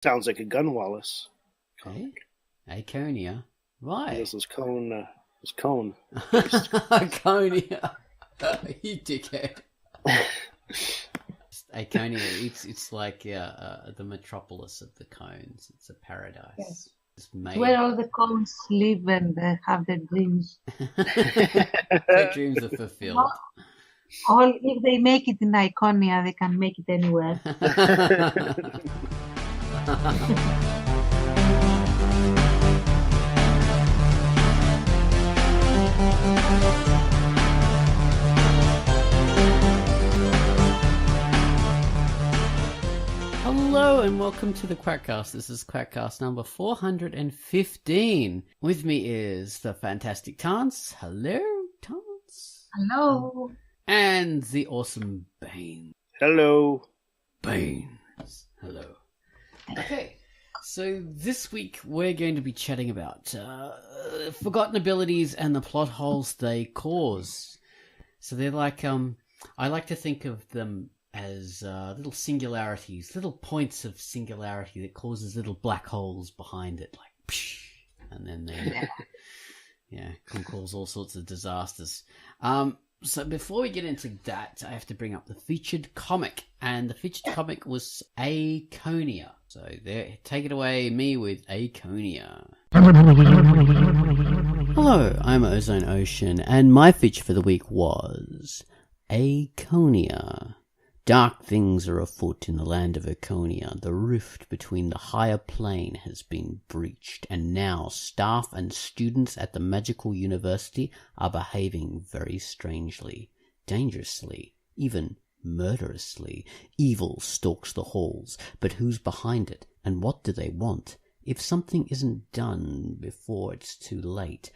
Sounds like a gun, Wallace. Hey? Aconia. Right. This is cone. It's cone. Aconia. You dickhead. Aconia, it's like the metropolis of the cones. It's a paradise. Yes. It's made. Where all the cones live and have their dreams. Their dreams are fulfilled. All if they make it in Iconia, they can make it anywhere. Hello and welcome to the QUACKCAST. This is QUACKCAST number 415. With me is the fantastic Tance. Hello, Tance. Hello. And the awesome Bane. Hello. Baines. Hello. Okay, so this week we're going to be chatting about forgotten abilities and the plot holes they cause. So they're like, I like to think of them as little singularities, little points of singularity that causes little black holes behind it, like, psh, and then they, can cause all sorts of disasters. So before we get into that, I have to bring up the featured comic, and the featured comic was Aconia. So there, take it away, me with Aconia. Hello, I'm Ozone Ocean, and my feature for the week was Aconia. Dark things are afoot in the land of Aconia. The rift between the higher plane has been breached, and now staff and students at the magical university are behaving very strangely, dangerously, even murderously. Evil stalks the halls, but who's behind it, and what do they want? If something isn't done before it's too late,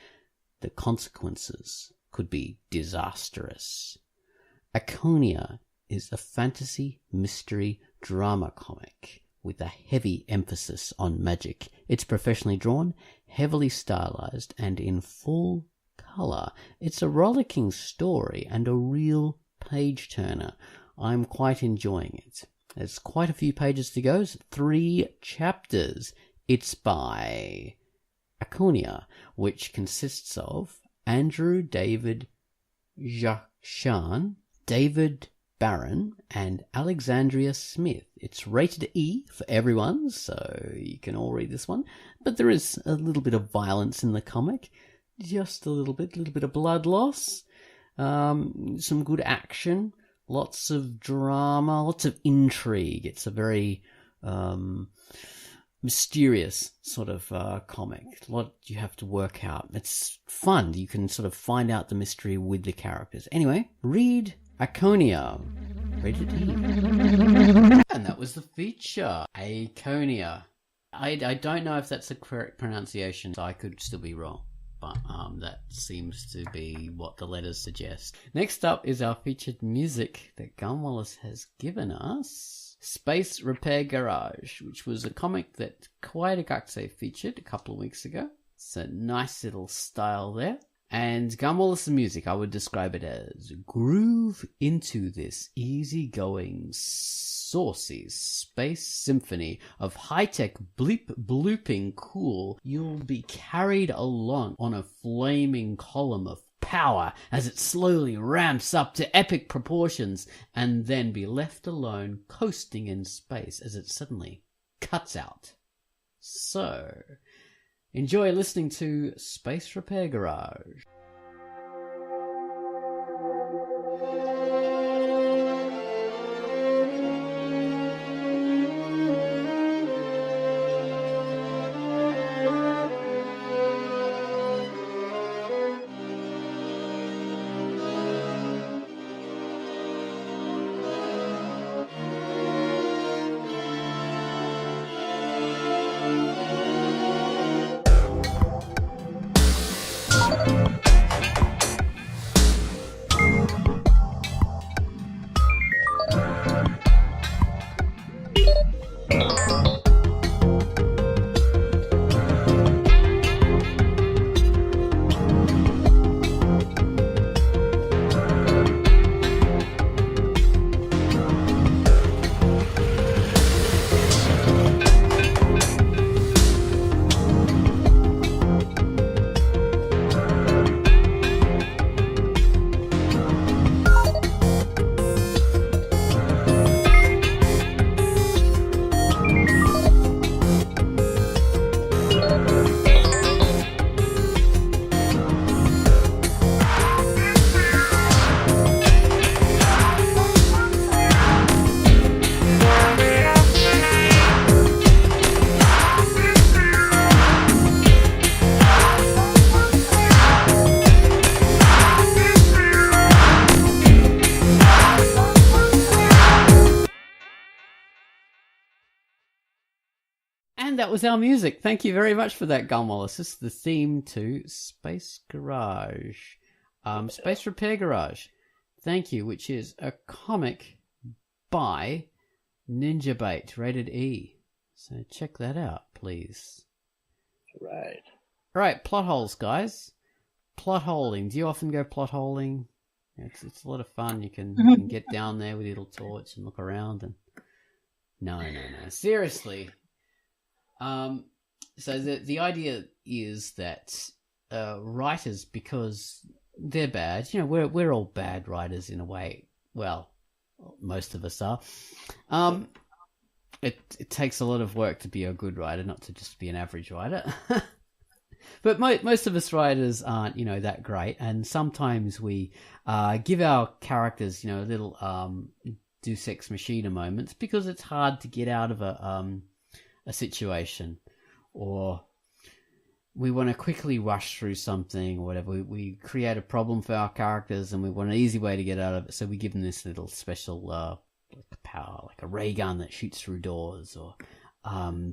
the consequences could be disastrous. Aconia is a fantasy, mystery, drama comic with a heavy emphasis on magic. It's professionally drawn, heavily stylized, and in full color. It's a rollicking story and a real page-turner. I'm quite enjoying it. There's quite a few pages to go. It's 3 chapters. It's by Aconia, which consists of Andrew David Jachan, David Barron, and Alexandria Smith. It's rated E for everyone, so you can all read this one. But there is a little bit of violence in the comic. Just a little bit of blood loss. Some good action. Lots of drama. Lots of intrigue. It's a very mysterious sort of comic. A lot you have to work out. It's fun. You can sort of find out the mystery with the characters. Anyway, read Aconia, rated E. And that was the feature, Aconia. I don't know if that's the correct pronunciation, so I could still be wrong, but that seems to be what the letters suggest. Next up is our featured music that Gun Wallace has given us, Space Repair Garage, which was a comic that QUACKCAST featured a couple of weeks ago. It's a nice little style there. And Gun Wallace's music, I would describe it as groove into this easygoing, saucy space symphony of high-tech blooping cool. You'll be carried along on a flaming column of power as it slowly ramps up to epic proportions, and then be left alone coasting in space as it suddenly cuts out. So enjoy listening to Space Repair Garage. And that was our music. Thank you very much for that, Gunwallace. This is the theme to Space Garage. Space Repair Garage. Thank you, which is a comic by Ninja Bait, rated E. So check that out, please. Right. All right, plot holes, guys. Plot holing. Do you often go plot holing? It's a lot of fun. You can get down there with your little torch and look around. And no. Seriously. So the idea is that writers, because they're bad, we're all bad writers in a way. Well, most of us are. It takes a lot of work to be a good writer, not to just be an average writer. But most of us writers aren't, that great. And sometimes we give our characters, little Deus Ex Machina moments because it's hard to get out of a situation, or we want to quickly rush through something or whatever. We create a problem for our characters and we want an easy way to get out of it. So we give them this little special power, like a ray gun that shoots through doors, or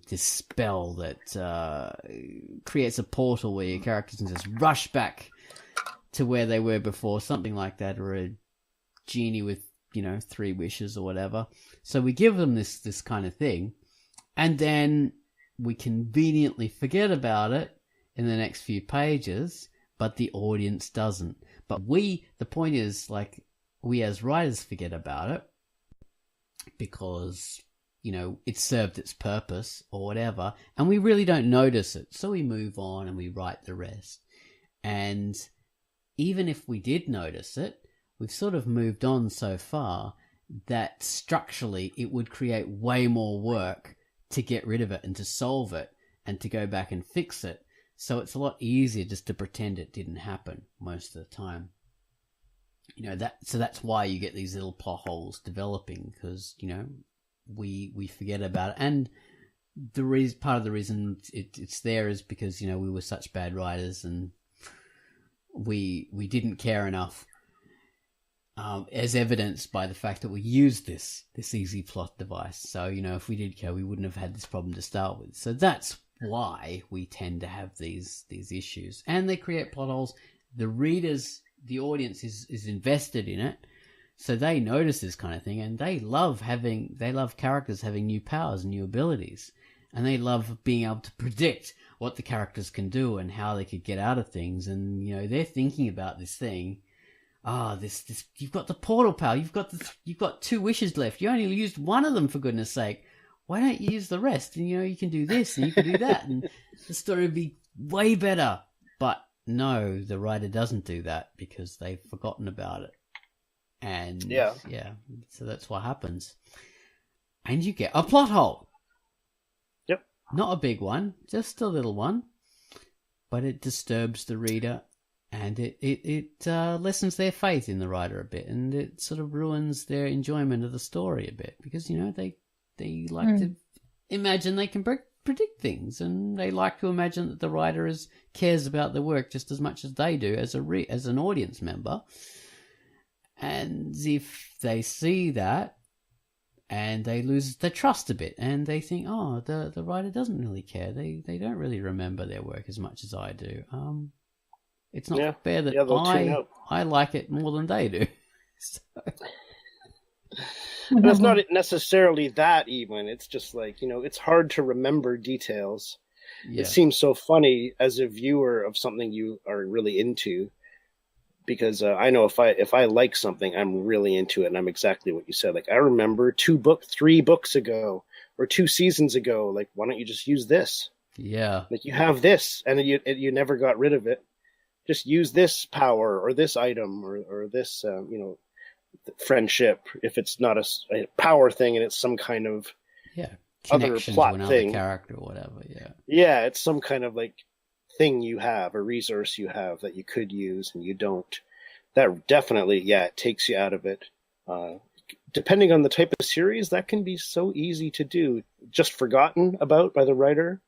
this spell that creates a portal where your characters can just rush back to where they were before, something like that, or a genie with 3 wishes or whatever. So we give them this kind of thing, and then we conveniently forget about it in the next few pages, but the audience doesn't. But the point is, like, we as writers forget about it because it served its purpose or whatever, and we really don't notice it. So we move on and we write the rest. And even if we did notice it, we've sort of moved on so far that structurally it would create way more work to get rid of it and to solve it and to go back and fix it. So it's a lot easier just to pretend it didn't happen most of the time. So that's why you get these little plot holes developing, because, we forget about it. And part of the reason it's there is because, we were such bad writers and we didn't care enough, as evidenced by the fact that we used this easy plot device. So, if we did care, we wouldn't have had this problem to start with. So that's why we tend to have these issues. And they create plot holes. The audience is invested in it. So they notice this kind of thing, and they love characters having new powers and new abilities. And they love being able to predict what the characters can do and how they could get out of things. And, they're thinking about this thing. This you've got the portal power. You've got 2 wishes left. You only used one of them, for goodness sake. Why don't you use the rest? And, you can do this and you can do that. And the story would be way better. But no, the writer doesn't do that because they've forgotten about it. And yeah, so that's what happens. And you get a plot hole. Yep. Not a big one, just a little one. But it disturbs the reader, and it lessens their faith in the writer a bit, and it sort of ruins their enjoyment of the story a bit, because, they like to imagine they can predict things, and they like to imagine that the writer cares about the work just as much as they do as an audience member. And if they see that, and they lose their trust a bit, and they think, the writer doesn't really care. They don't really remember their work as much as I do. It's not fair that I like it more than they do. So. But it's not necessarily that even. It's just like, it's hard to remember details. Yeah. It seems so funny as a viewer of something you are really into, because I know if I like something, I'm really into it, and I'm exactly what you said. Like, I remember 3 books ago or 2 seasons ago, like, why don't you just use this? Yeah. Like, you have this, and you never got rid of it. Just use this power or this item or this, friendship, if it's not a power thing and it's some kind of other plot to thing, character or whatever. It's some kind of like thing you have, a resource you have that you could use and you don't. That definitely it takes you out of it. Depending on the type of series, that can be so easy to do, just forgotten about by the writer,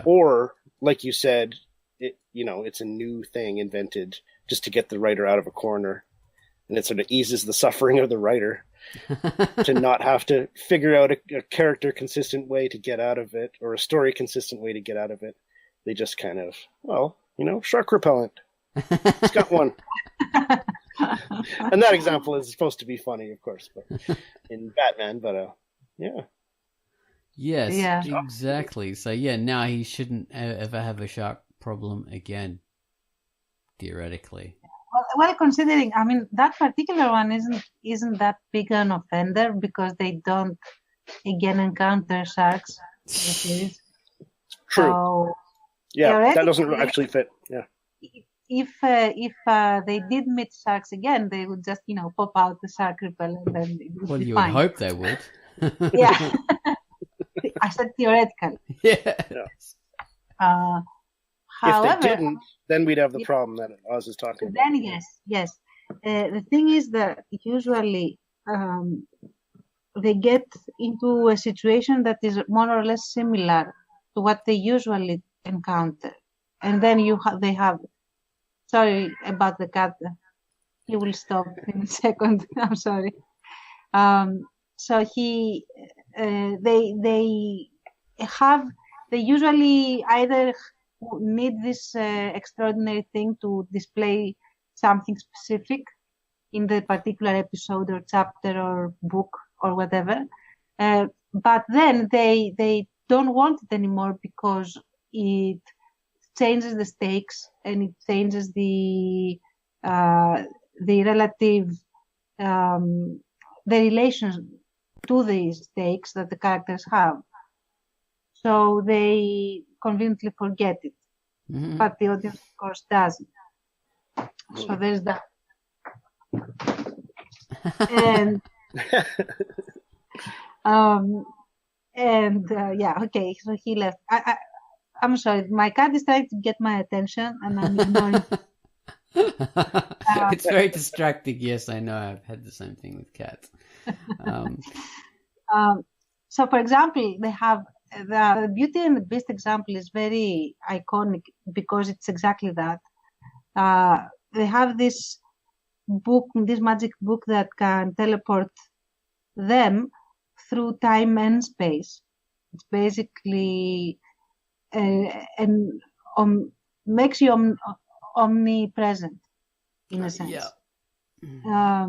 or like you said, it's a new thing invented just to get the writer out of a corner. And it sort of eases the suffering of the writer. to not have to figure out a character consistent way to get out of it, or a story consistent way to get out of it. They just kind of, well, shark repellent. It's got one. And that example is supposed to be funny, of course, but in Batman, but yeah. Yes, Yeah. exactly. So yeah, now he shouldn't ever have a shark problem again, theoretically. Well, considering, I mean, that particular one isn't that big an offender because they don't again encounter sharks in the series. True. So, yeah, that doesn't actually fit. Yeah. If they did meet sharks again, they would just pop out the shark repellent and it would be you fine. would hope they would. Yeah. I said theoretically. Yeah. However, if they didn't, then we'd have the problem that Oz is talking about. Then yes. The thing is that usually they get into a situation that is more or less similar to what they usually encounter, and then they have. Sorry about the cat. He will stop in a second. I'm sorry. So they usually either need this extraordinary thing to display something specific in the particular episode or chapter or book or whatever, but then they don't want it anymore because it changes the stakes and it changes the relative the relations to the stakes that the characters have. So they conveniently forget it, but the audience, of course, doesn't. So there's that. And yeah, okay. So he left. I'm sorry. My cat is trying to get my attention, and I'm ignoring. It's very distracting. Yes, I know. I've had the same thing with cats. So, for example, they have the Beauty and the Beast example is very iconic because it's exactly that. They have this book, this magic book that can teleport them through time and space. It's basically makes you omnipresent in a sense. Yeah.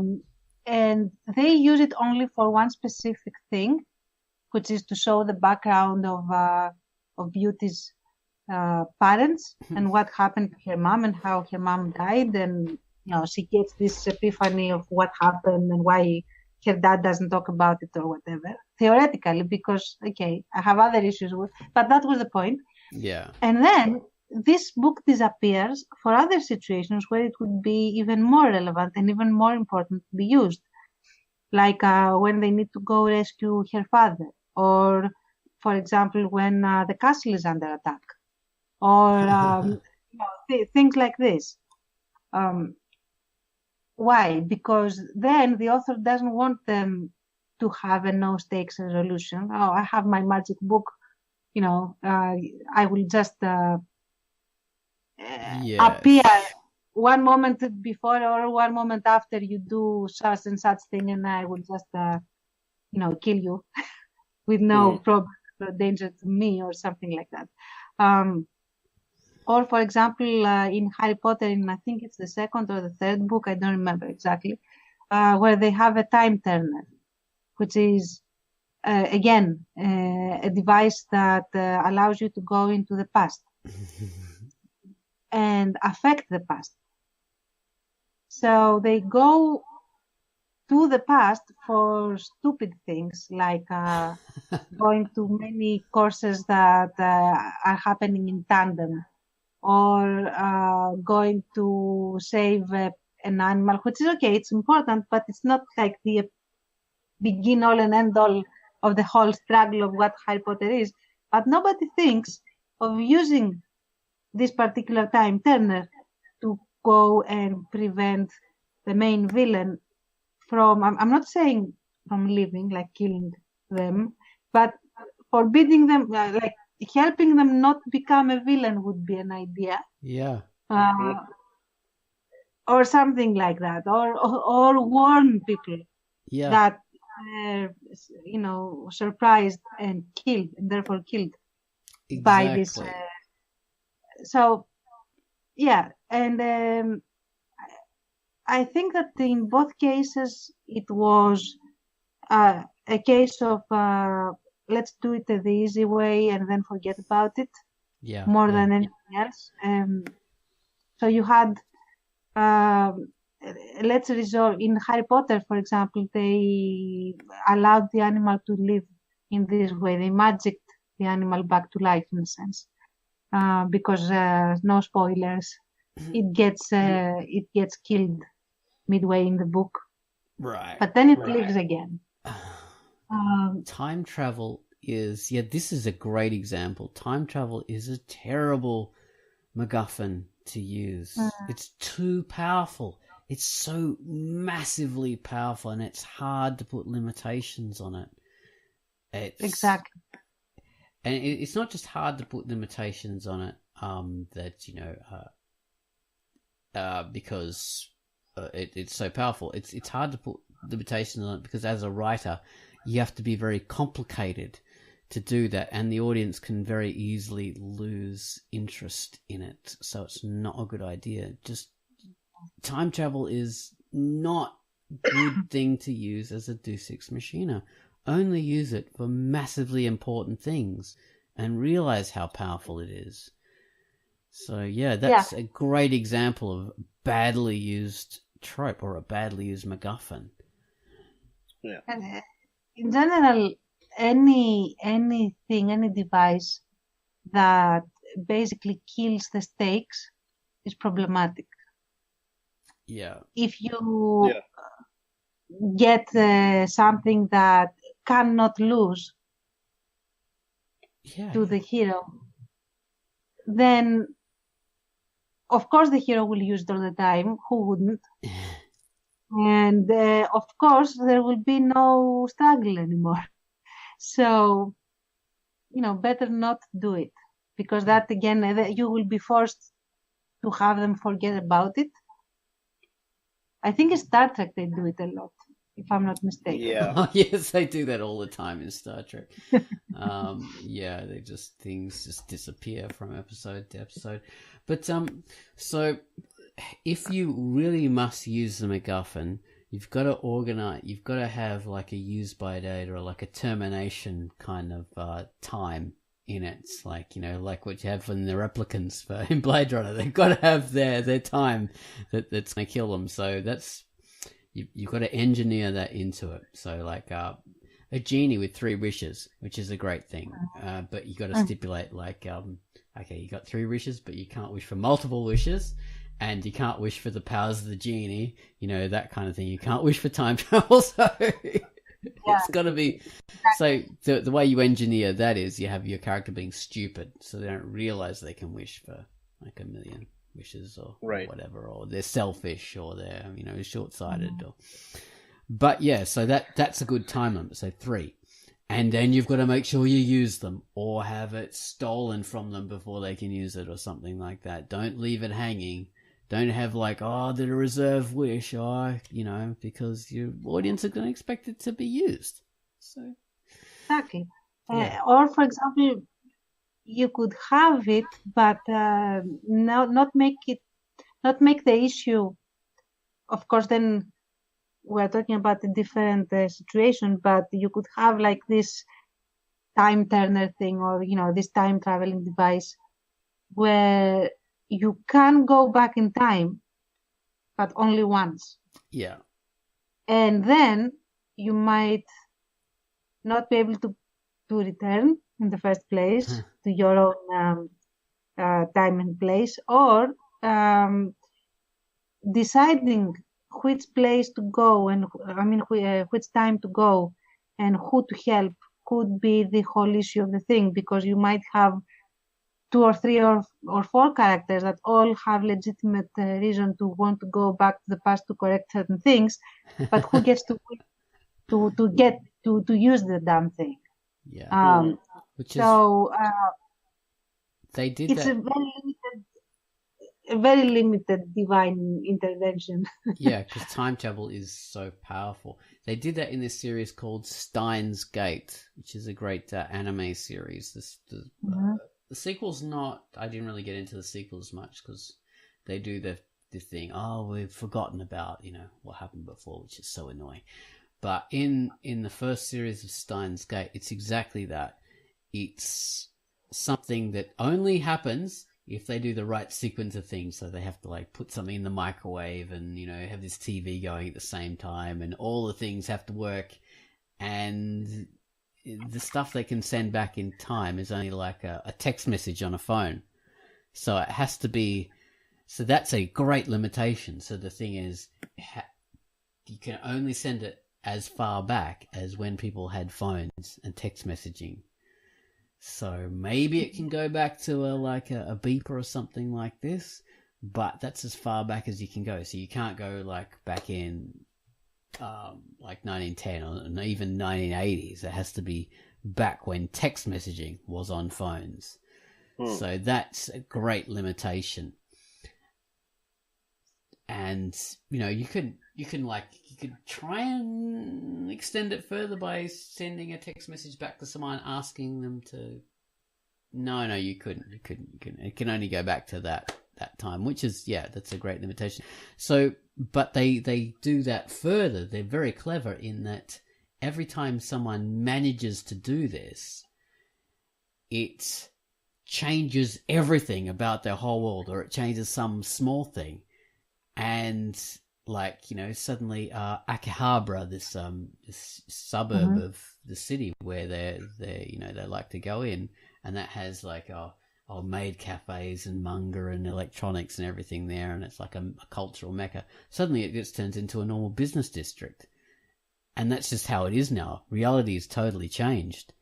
And they use it only for one specific thing, which is to show the background of Beauty's parents and what happened to her mom and how her mom died, and she gets this epiphany of what happened and why her dad doesn't talk about it or whatever. Theoretically, because I have other issues with, but that was the point. Yeah. And then this book disappears for other situations where it would be even more relevant and even more important to be used, like when they need to go rescue her father, or, for example, when the castle is under attack, or things like this. Why? Because then the author doesn't want them to have a no-stakes resolution. Oh, I have my magic book. I will just appear one moment before or one moment after you do such and such thing, and I will just, kill you with no problem or danger to me or something like that. Or, for example, in Harry Potter, I think it's the second or the third book, I don't remember exactly, where they have a time turner, which is, again, a device that allows you to go into the past and affect the past. So they go to the past for stupid things, like going to many courses that are happening in tandem, or going to save an animal, which is okay, it's important, but it's not like the begin all and end all of the whole struggle of what Harry Potter is. But nobody thinks of using this particular time turner to go and prevent the main villain from, I'm not saying from leaving, like killing them, but forbidding them, like helping them not become a villain would be an idea. Yeah. Or something like that, or warn people that were, surprised and killed, and therefore killed by this. Exactly. So, yeah, and I think that in both cases it was a case of let's do it the easy way and then forget about it Yeah. more yeah. than anything else. So you had, let's resolve, in Harry Potter, for example, they allowed the animal to live in this way. They magicked the animal back to life in a sense, because no spoilers, it gets killed midway in the book, Right. but then it lives again. Time travel is, this is a great example. Time travel is a terrible MacGuffin to use. It's too powerful. It's so massively powerful, and it's hard to put limitations on it. Exactly. And it's not just hard to put limitations on it, because it's so powerful. It's hard to put limitations on it because as a writer, you have to be very complicated to do that, and the audience can very easily lose interest in it. So it's not a good idea. Just time travel is not a good thing to use as a Deus Ex Machina. Only use it for massively important things and realize how powerful it is. So that's a great example of badly used trope or a badly used MacGuffin. Yeah. And in general, any device that basically kills the stakes is problematic. Yeah. If you get something that cannot lose to the hero, then of course the hero will use it all the time. Who wouldn't? And of course there will be no struggle anymore. So, better not do it, because that again, you will be forced to have them forget about it. I think in Star Trek they do it a lot, if I'm not mistaken. Yeah. Yes, they do that all the time in Star Trek. Things just disappear from episode to episode. But so if you really must use the MacGuffin, you've got to have like a use by date or like a termination kind of time in it. It's like, like what you have in the replicants in Blade Runner. They've got to have their time that's going to kill them. So that's, you've got to engineer that into it. So like a genie with 3 wishes, which is a great thing. But you got to stipulate like, okay, you got 3 wishes, but you can't wish for multiple wishes. And you can't wish for the powers of the genie, that kind of thing. You can't wish for time travel, so it's got to be... So the way you engineer that is you have your character being stupid, so they don't realize they can wish for like 1 million wishes or whatever, or they're selfish or they're, short-sighted. But so that's a good time limit, so 3. And then you've got to make sure you use them or have it stolen from them before they can use it or something like that. Don't leave it hanging. Don't have like, the reserve wish, because your audience are going to expect it to be used. So exactly. Or, for example, you could have it, but not make the issue. Of course, then we're talking about a different situation. But you could have like this time turner thing, or this time traveling device, where you can go back in time, but only once. Yeah. And then you might not be able to return in the first place to your own time and place, or deciding which place to go and which time to go and who to help could be the whole issue of the thing, because you might have 2 or 3 or 4 characters that all have legitimate reason to want to go back to the past to correct certain things, but who gets to use the damn thing? Yeah. They did it's that. a very limited divine intervention. Yeah, because time travel is so powerful. They did that in this series called Steins Gate, which is a great anime series. The sequel's not... I didn't really get into the sequels much because they do the thing, we've forgotten about, what happened before, which is so annoying. But in the first series of Steins Gate, it's exactly that. It's something that only happens if they do the right sequence of things. So they have to like put something in the microwave and, have this TV going at the same time, and all the things have to work. And the stuff they can send back in time is only like a text message on a phone. So it has to be, so that's a great limitation. So the thing is, you can only send it as far back as when people had phones and text messaging. So maybe it can go back to a beeper or something like this, but that's as far back as you can go. So you can't go like back in 1910 or even 1980s. It has to be back when text messaging was on phones. So that's a great limitation. And you could try and extend it further by sending a text message back to someone asking them to. No, you couldn't. It can only go back to that time, which is that's a great limitation. So, but they do that further. They're very clever in that every time someone manages to do this, it changes everything about their whole world, or it changes some small thing. And suddenly Akihabara, this suburb of the city where they like to go in, and that has maid cafes and manga and electronics and everything there, and it's like a cultural mecca. Suddenly it just turns into a normal business district, and that's just how it is now. Reality is totally changed,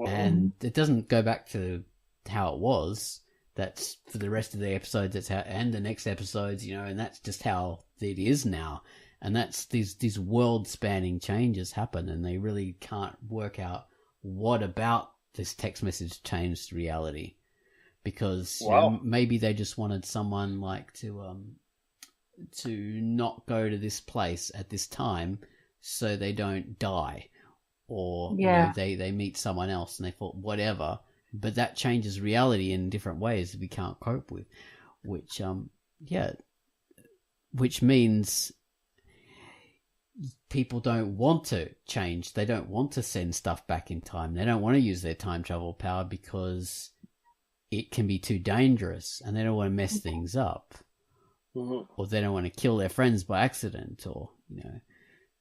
and it doesn't go back to how it was. That's for the rest of the episodes. That's how, and the next episodes, and that's just how it is now. And that's these world-spanning changes happen, and they really can't work out what about this text message changed reality, because maybe they just wanted someone to not go to this place at this time so they don't die, or they meet someone else and they thought whatever. But that changes reality in different ways that we can't cope with, which means people don't want to change. They don't want to send stuff back in time. They don't want to use their time travel power because it can be too dangerous, and they don't want to mess things up, or they don't want to kill their friends by accident, or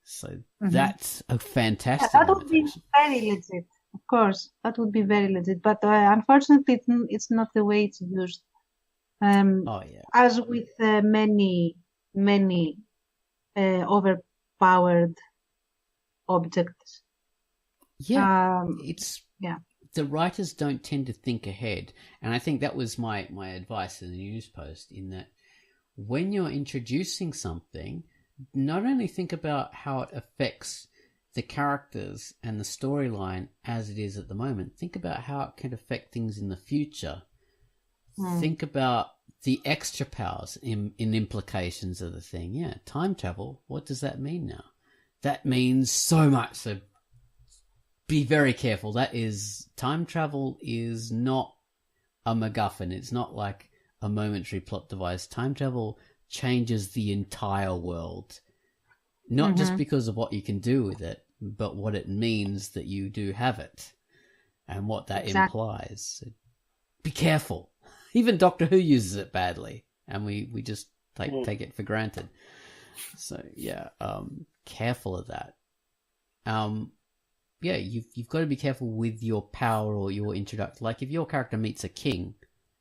So that's a fantastic. That would be very legit. Of course, that would be very legit, but unfortunately, it's not the way it's used. As with many overpowered objects. The writers don't tend to think ahead, and I think that was my advice in the news post. In that, when you're introducing something, not only think about how it affects the characters and the storyline as it is at the moment. Think about how it can affect things in the future. Think about the extra powers in implications of the thing. Yeah, time travel. What does that mean now? That means so much. So be very careful. Time travel is not a MacGuffin. It's not like a momentary plot device. Time travel changes the entire world. Not just because of what you can do with it, but what it means that you do have it and what that implies. So be careful. Even Doctor Who uses it badly, and we just take it for granted. So careful of that. You've got to be careful with your power or your introduction. Like if your character meets a king,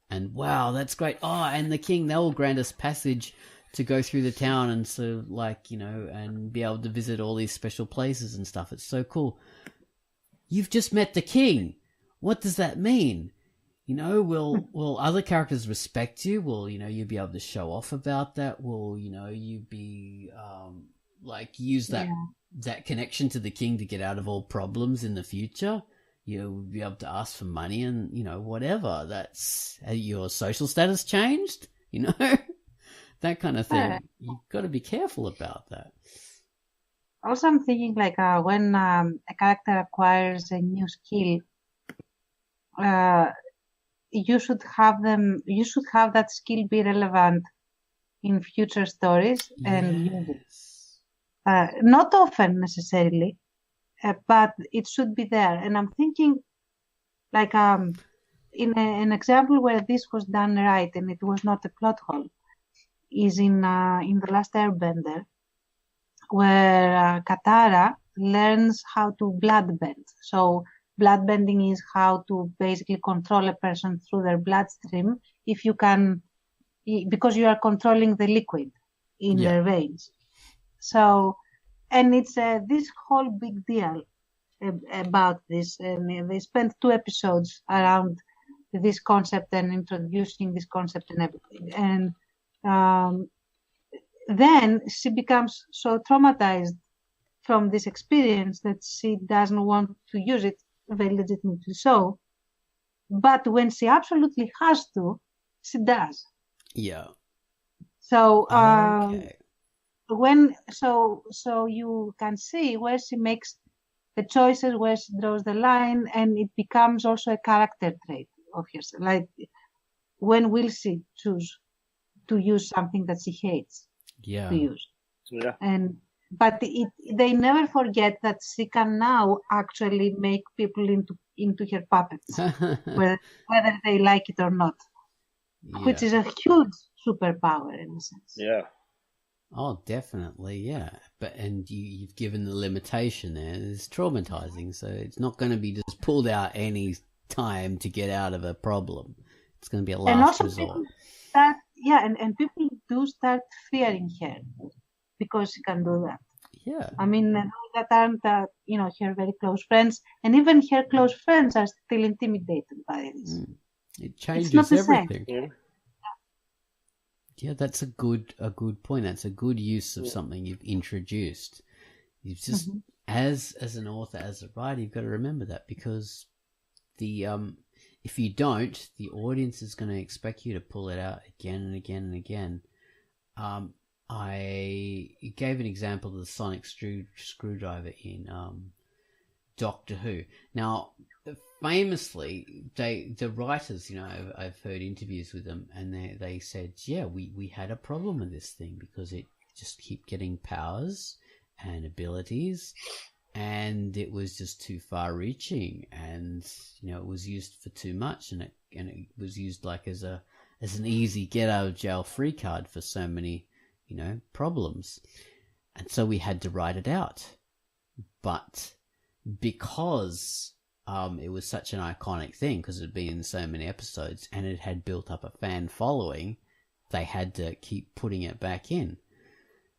and wow, that's great. Oh, and the king, they'll grant us passage to go through the town and and be able to visit all these special places and stuff. It's so cool. You've just met the king. What does that mean? Will other characters respect you? Will, you'll be able to show off about that? Will, you be, use that connection to the king to get out of all problems in the future? You'll be able to ask for money and, whatever. That's your social status changed, that kind of thing. You've got to be careful about that. Also, I'm thinking like when a character acquires a new skill, you should have that skill be relevant in future stories and use it. Not often necessarily, but it should be there. And I'm thinking like in an example where this was done right and it was not a plot hole is in The Last Airbender, where Katara learns how to bloodbend. So bloodbending is how to basically control a person through their bloodstream if you can, because you are controlling the liquid in their veins. So, and it's this whole big deal about this, and they spent 2 episodes around this concept and introducing this concept and everything. And then she becomes so traumatized from this experience that she doesn't want to use it, very legitimately so. But when she absolutely has to, she does. Yeah. So so you can see where she makes the choices, where she draws the line, and it becomes also a character trait of herself. Like, when will she choose to use something that she hates to use? Yeah. But they never forget that she can now actually make people into her puppets, whether they like it or not, which is a huge superpower in a sense. Yeah. Oh, definitely, yeah. And you've given the limitation there. It's traumatizing, so it's not going to be just pulled out any time to get out of a problem. It's going to be a last resort. And people do start fearing her because she can do that. Yeah. I mean, that aren't her very close friends, and even her close friends are still intimidated by this. It changes everything. Same. Yeah, that's a good point. That's a good use of something you've introduced. You've just as an author, as a writer, you've got to remember that, because the if you don't, the audience is going to expect you to pull it out again and again and again. I gave an example of the sonic screwdriver in Doctor Who. Now, famously, the writers, I've heard interviews with them, and they said, yeah, we had a problem with this thing because it just kept getting powers and abilities, and it was just too far-reaching, and it was used for too much, and it was used like as an easy get-out-of-jail-free card for so many problems, and so we had to write it out. But because it was such an iconic thing, because it had been in so many episodes and it had built up a fan following, they had to keep putting it back in.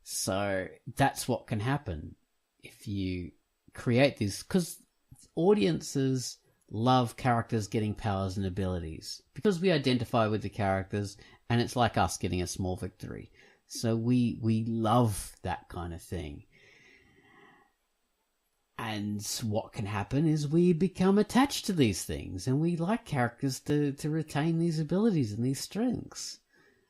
So that's what can happen if you create this, because audiences love characters getting powers and abilities because we identify with the characters, and it's like us getting a small victory. So we love that kind of thing. And what can happen is we become attached to these things, and we like characters to retain these abilities and these strengths.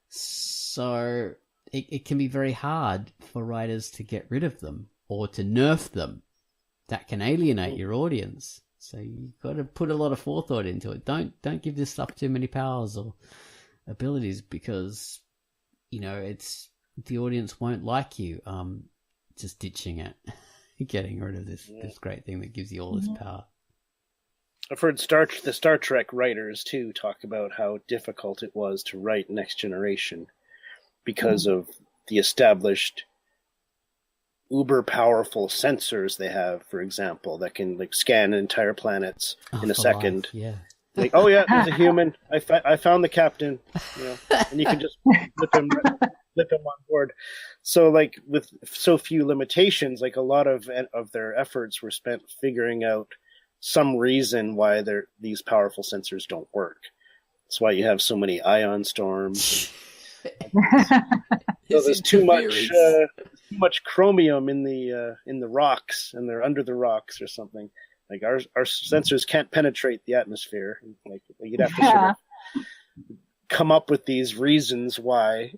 So it can be very hard for writers to get rid of them or to nerf them. That can alienate your audience. So you've got to put a lot of forethought into it. Don't give this stuff too many powers or abilities, because it's the audience won't like you just ditching it. Getting rid of this great thing that gives you all this power. I've heard the Star Trek writers too talk about how difficult it was to write Next Generation because of the established uber powerful sensors they have, for example, that can scan entire planets in a second. Life, yeah. Oh yeah, there's a human. I found the captain, and you can just flip him on board. So with so few limitations, a lot of their efforts were spent figuring out some reason why these powerful sensors don't work. That's why you have so many ion storms. So there's too much chromium in the rocks, and they're under the rocks or something. Our sensors can't penetrate the atmosphere. You'd have to sort of come up with these reasons why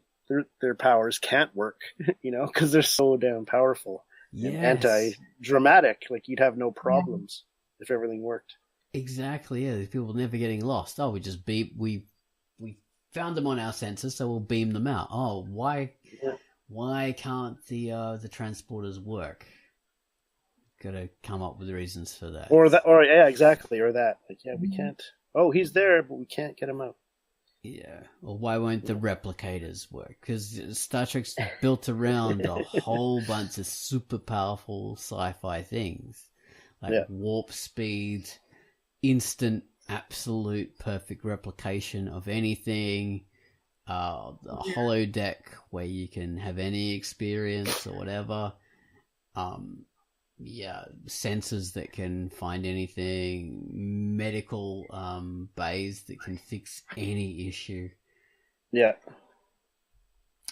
their powers can't work, because they're so damn powerful. and Yes. anti-dramatic. Like you'd have no problems if everything worked. Exactly. Yeah, people never getting lost. Oh, we found them on our sensors, so we'll beam them out. Oh, why can't the transporters work? Got to come up with reasons for that. Or exactly, or that. Like, we can't. Oh, he's there, but we can't get him out. Yeah. Or why won't the replicators work? Because Star Trek's built around a whole bunch of super powerful sci-fi things, like warp speed, instant, absolute, perfect replication of anything. The holodeck where you can have any experience or whatever. Sensors that can find anything, medical bays that can fix any issue. Yeah.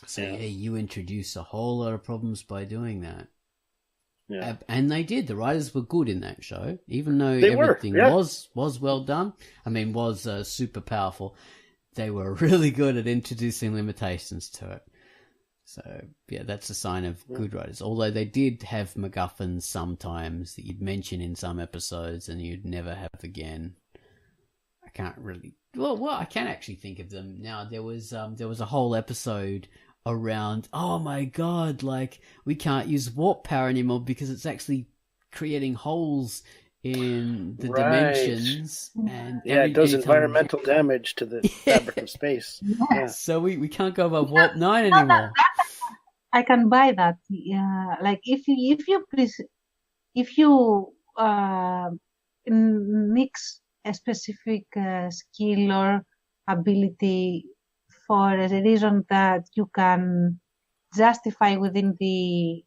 So you introduce a whole lot of problems by doing that. Yeah. And they did. The writers were good in that show, even though everything was well done. I mean, was super powerful. They were really good at introducing limitations to it. So, that's a sign of good writers. Although they did have MacGuffins sometimes that you'd mention in some episodes and you'd never have again. I can't really... Well, I can actually think of them now. There was a whole episode around, oh my god, like, we can't use warp power anymore because it's actually creating holes in the dimensions, and it does environmental damage to the fabric of space. Yeah. So we can't go above warp 9 anymore. I can buy that. Like if you mix a specific skill or ability for a reason that you can justify within the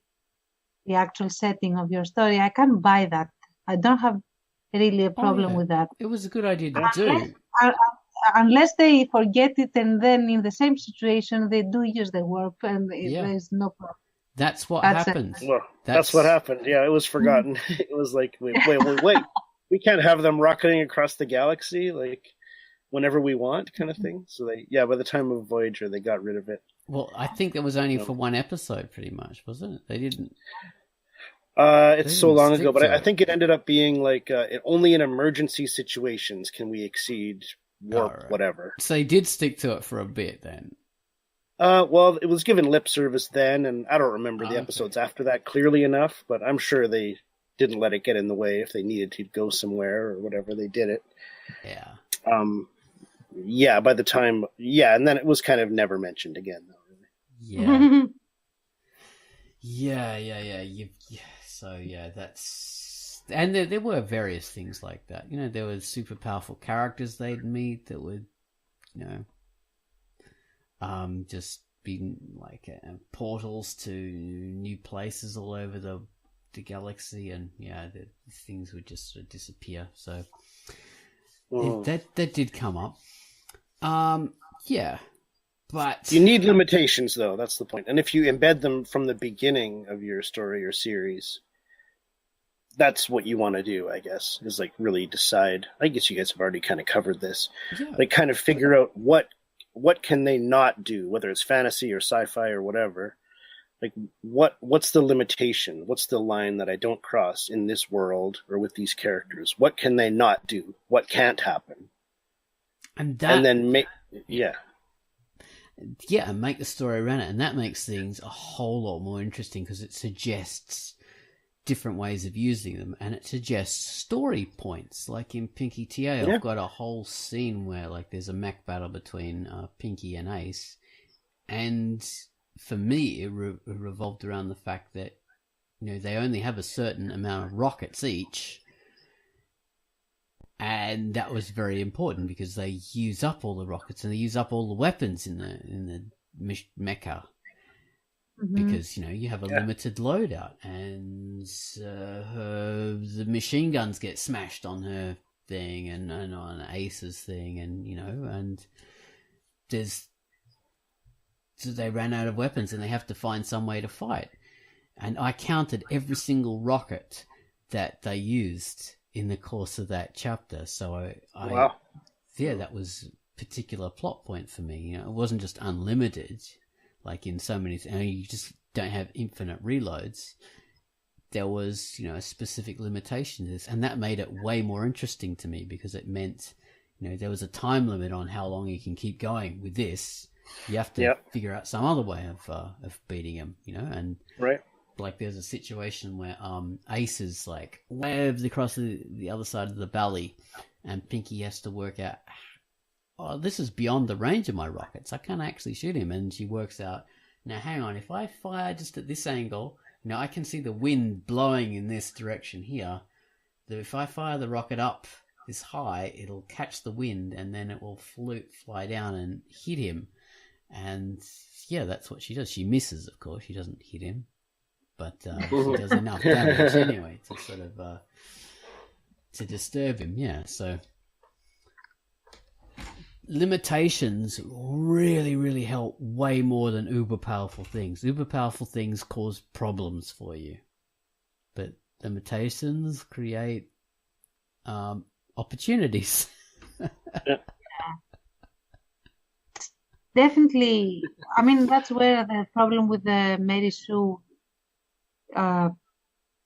actual setting of your story, I can buy that. I don't have really a problem with that. It was a good idea to do. Unless they forget it and then in the same situation they do use the warp and there's no problem. That's what happened. Well, that's what happened. Yeah, it was forgotten. It was like, wait. We can't have them rocketing across the galaxy like whenever we want kind of thing. So by the time of Voyager, they got rid of it. Well, I think that was only for one episode pretty much, wasn't it? They didn't... It's so long ago, but I think it ended up being like only in emergency situations can we exceed warp, whatever. So they did stick to it for a bit then. Well, it was given lip service then, and I don't remember the episodes after that clearly enough, but I'm sure they didn't let it get in the way if they needed to go somewhere or whatever. They did it. Yeah. By the time, and then it was kind of never mentioned again, though. Really. Yeah. So that's, and there were various things like that. You know, there were super powerful characters they'd meet that would, just be like portals to new places all over the galaxy, and the things would just sort of disappear. So that did come up. But you need limitations, though. That's the point. And if you embed them from the beginning of your story or series, that's what you want to do, I guess, is like really decide. I guess you guys have already kind of covered this. Like kind of figure out what can they not do, whether it's fantasy or sci-fi or whatever. Like what's the limitation? What's the line that I don't cross in this world or with these characters? What can they not do? What can't happen? And then make and make the story around it, and that makes things a whole lot more interesting because it suggests different ways of using them, and it suggests story points. Like in Pinky TA, I've got a whole scene where like there's a mech battle between Pinky and Ace, and for me it revolved around the fact that they only have a certain amount of rockets each. And that was very important because they use up all the rockets and they use up all the weapons in the mecha. Because you have a limited loadout, and the machine guns get smashed on her thing and on Ace's thing, and so they ran out of weapons and they have to find some way to fight. And I counted every single rocket that they used in the course of that chapter. So that was a particular plot point for me. It wasn't just unlimited, like in so many things. You just don't have infinite reloads. there was, a specific limitation to this, and that made it way more interesting to me because it meant, there was a time limit on how long you can keep going with this. You have to figure out some other way of beating him, and right. Like there's a situation where Ace is like waved across the other side of the valley, and Pinky has to work out, oh, this is beyond the range of my rockets. I can't actually shoot him. And she works out, now hang on, if I fire just at this angle, I can see the wind blowing in this direction here. If I fire the rocket up this high, it'll catch the wind and then it will fly down and hit him. And yeah, that's what she does. She misses, of course. She doesn't hit him. But she does enough damage anyway to sort of to disturb him. Yeah, so limitations really, really help way more than uber powerful things. Uber powerful things cause problems for you, but limitations create opportunities. Yeah. Definitely. I mean, that's where the problem with the Mary Sue issue.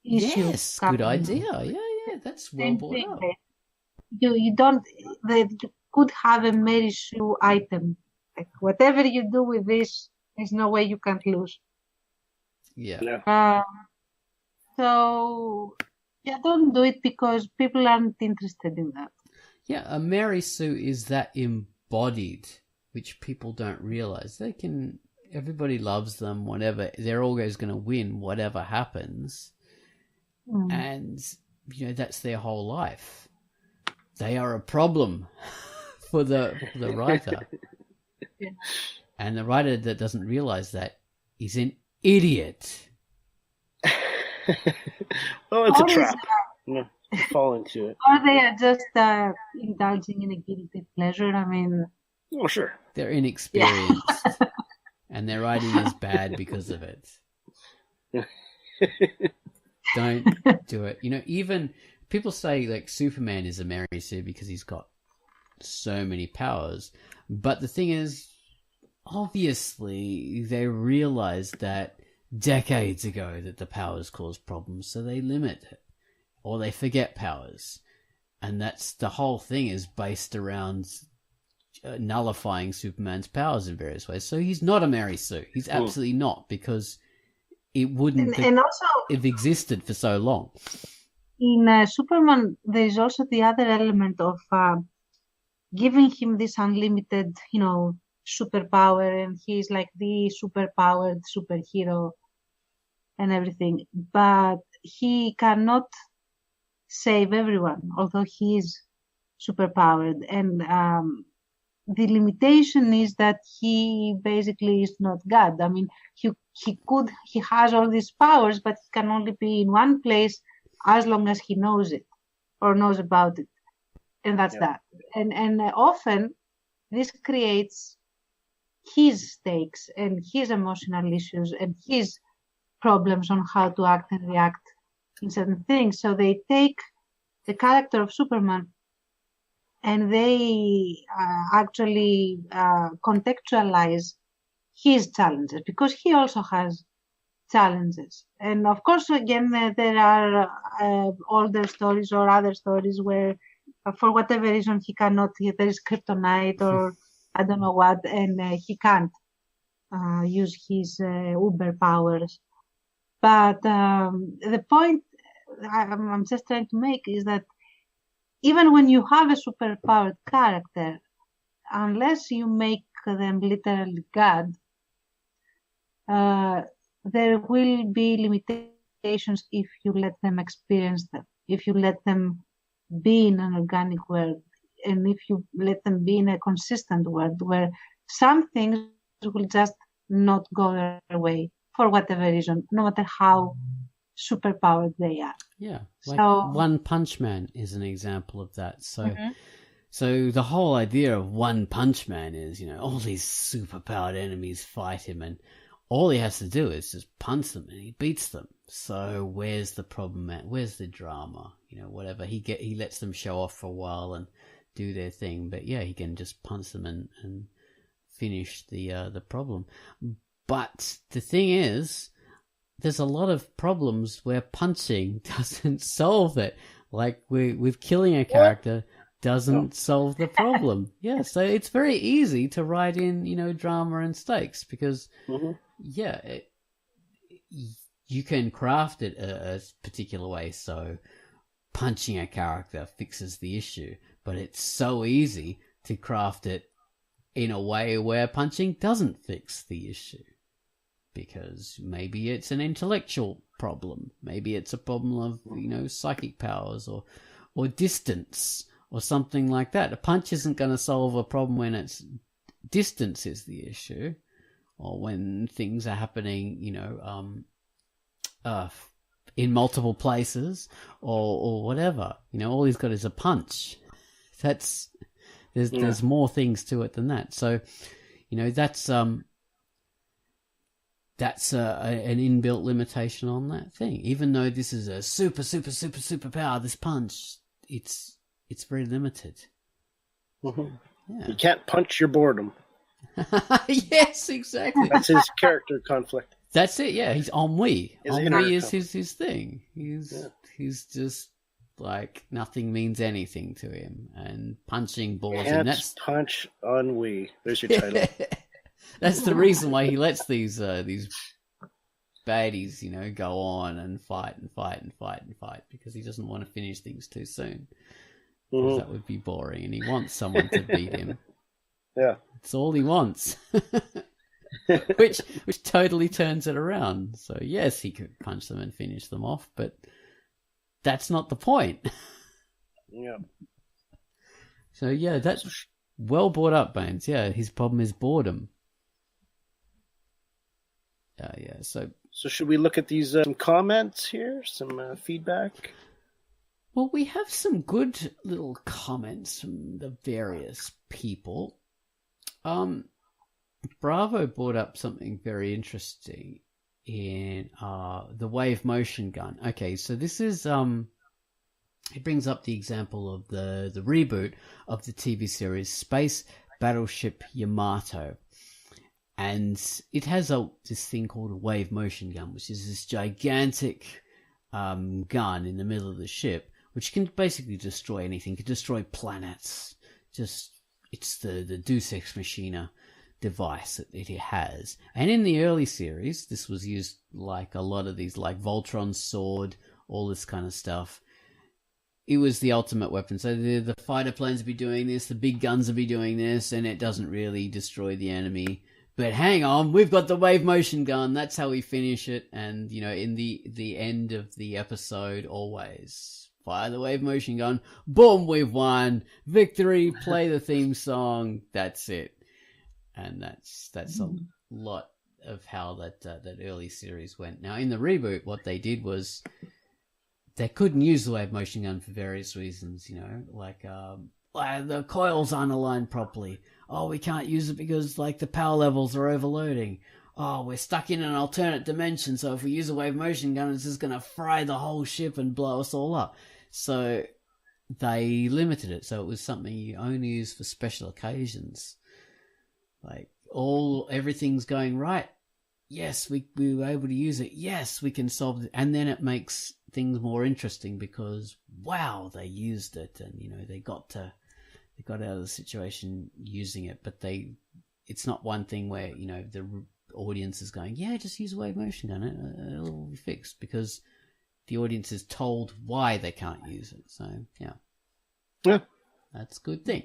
Yes, good idea. Yeah, that's well brought up. You don't. They could have a Mary Sue item. Like whatever you do with this, there's no way you can't lose. Yeah. So don't do it because people aren't interested in that. Yeah, a Mary Sue is that embodied, which people don't realize. Everybody loves them, whatever. They're always going to win, whatever happens. And, that's their whole life. They are a problem for the writer. Yeah. And the writer that doesn't realize that is an idiot. Well, it's a trap. Fall into it. Or they are just indulging in a guilty pleasure. I mean... Oh, sure. They're inexperienced. And their writing is bad because of it. Don't do it. Even people say like Superman is a Mary Sue because he's got so many powers. But the thing is, obviously, they realized that decades ago that the powers cause problems, so they limit it. Or they forget powers. And that's the whole thing is based around nullifying Superman's powers in various ways. So he's not a Mary Sue. He's absolutely not, because it wouldn't have existed for so long. In Superman, there is also the other element of giving him this unlimited, superpower, and he's like the superpowered superhero and everything. But he cannot save everyone, although he is superpowered. And the limitation is that he basically is not God. I mean, he has all these powers, but he can only be in one place as long as he knows it or knows about it. And that's that. And often this creates his stakes and his emotional issues and his problems on how to act and react in certain things. So they take the character of Superman and they actually contextualize his challenges, because he also has challenges. And of course, again, there are older stories or other stories where for whatever reason he cannot, there is kryptonite or I don't know what, and he can't use his uber powers. But the point I'm just trying to make is that even when you have a superpowered character, unless you make them literally God, there will be limitations if you let them experience them, if you let them be in an organic world, and if you let them be in a consistent world where some things will just not go their way for whatever reason, no matter how superpowered they are. Yeah, like One Punch Man is an example of that. So, so the whole idea of One Punch Man is, all these superpowered enemies fight him, and all he has to do is just punch them, and he beats them. So where's the problem at? Where's the drama? Whatever he lets them show off for a while and do their thing, but yeah, he can just punch them and finish the problem. But the thing is, there's a lot of problems where punching doesn't solve it. Like with killing a character doesn't solve the problem. Yeah, so it's very easy to write in, drama and stakes because, you can craft it a particular way so punching a character fixes the issue, but it's so easy to craft it in a way where punching doesn't fix the issue. Because maybe it's an intellectual problem. Maybe it's a problem of, psychic powers or distance or something like that. A punch isn't going to solve a problem when it's distance is the issue or when things are happening, in multiple places or whatever. All he's got is a punch. There's more things to it than that. So, that's an inbuilt limitation on that thing. Even though this is a super, super, super, super power, this punch, it's very limited. Mm-hmm. Yeah. You can't punch your boredom. Yes, exactly. That's his character conflict. That's it, yeah. He's ennui. Ennui is his thing. He's just like nothing means anything to him. And punching bores him. That's punch ennui. There's your title. That's the reason why he lets these baddies, go on and fight because he doesn't want to finish things too soon. Because that would be boring, and he wants someone to beat him. Yeah, it's all he wants. which totally turns it around. So yes, he could punch them and finish them off, but that's not the point. Yeah. So yeah, that's well brought up, Baines. Yeah, his problem is boredom. Yeah. So should we look at these some comments here, some feedback? Well, we have some good little comments from the various people. Bravo brought up something very interesting in the wave motion gun. Okay, so this is it brings up the example of the reboot of the TV series Space Battleship Yamato. And it has this thing called a wave motion gun, which is this gigantic gun in the middle of the ship, which can basically destroy anything. It can destroy planets. It's the Deus Ex Machina device that it has. And in the early series, this was used like a lot of these, like Voltron's sword, all this kind of stuff. It was the ultimate weapon. So the fighter planes would be doing this, the big guns would be doing this, and it doesn't really destroy the enemy. But hang on, we've got the wave motion gun. That's how we finish it. And, in the end of the episode, always fire the wave motion gun. Boom, we've won. Victory, play the theme song. That's it. And that's a lot of how that early series went. Now, in the reboot, what they did was they couldn't use the wave motion gun for various reasons, like the coils aren't aligned properly. Oh, we can't use it because the power levels are overloading. Oh, we're stuck in an alternate dimension, so if we use a wave motion gun, it's just going to fry the whole ship and blow us all up. So they limited it, so it was something you only use for special occasions. Everything's going right. Yes, we were able to use it. Yes, we can solve it. And then it makes things more interesting because, wow, they used it and, they got out of the situation using it, but it's not one thing where, the audience is going, yeah, just use a wave motion gun. It'll be fixed because the audience is told why they can't use it. So, yeah. That's a good thing.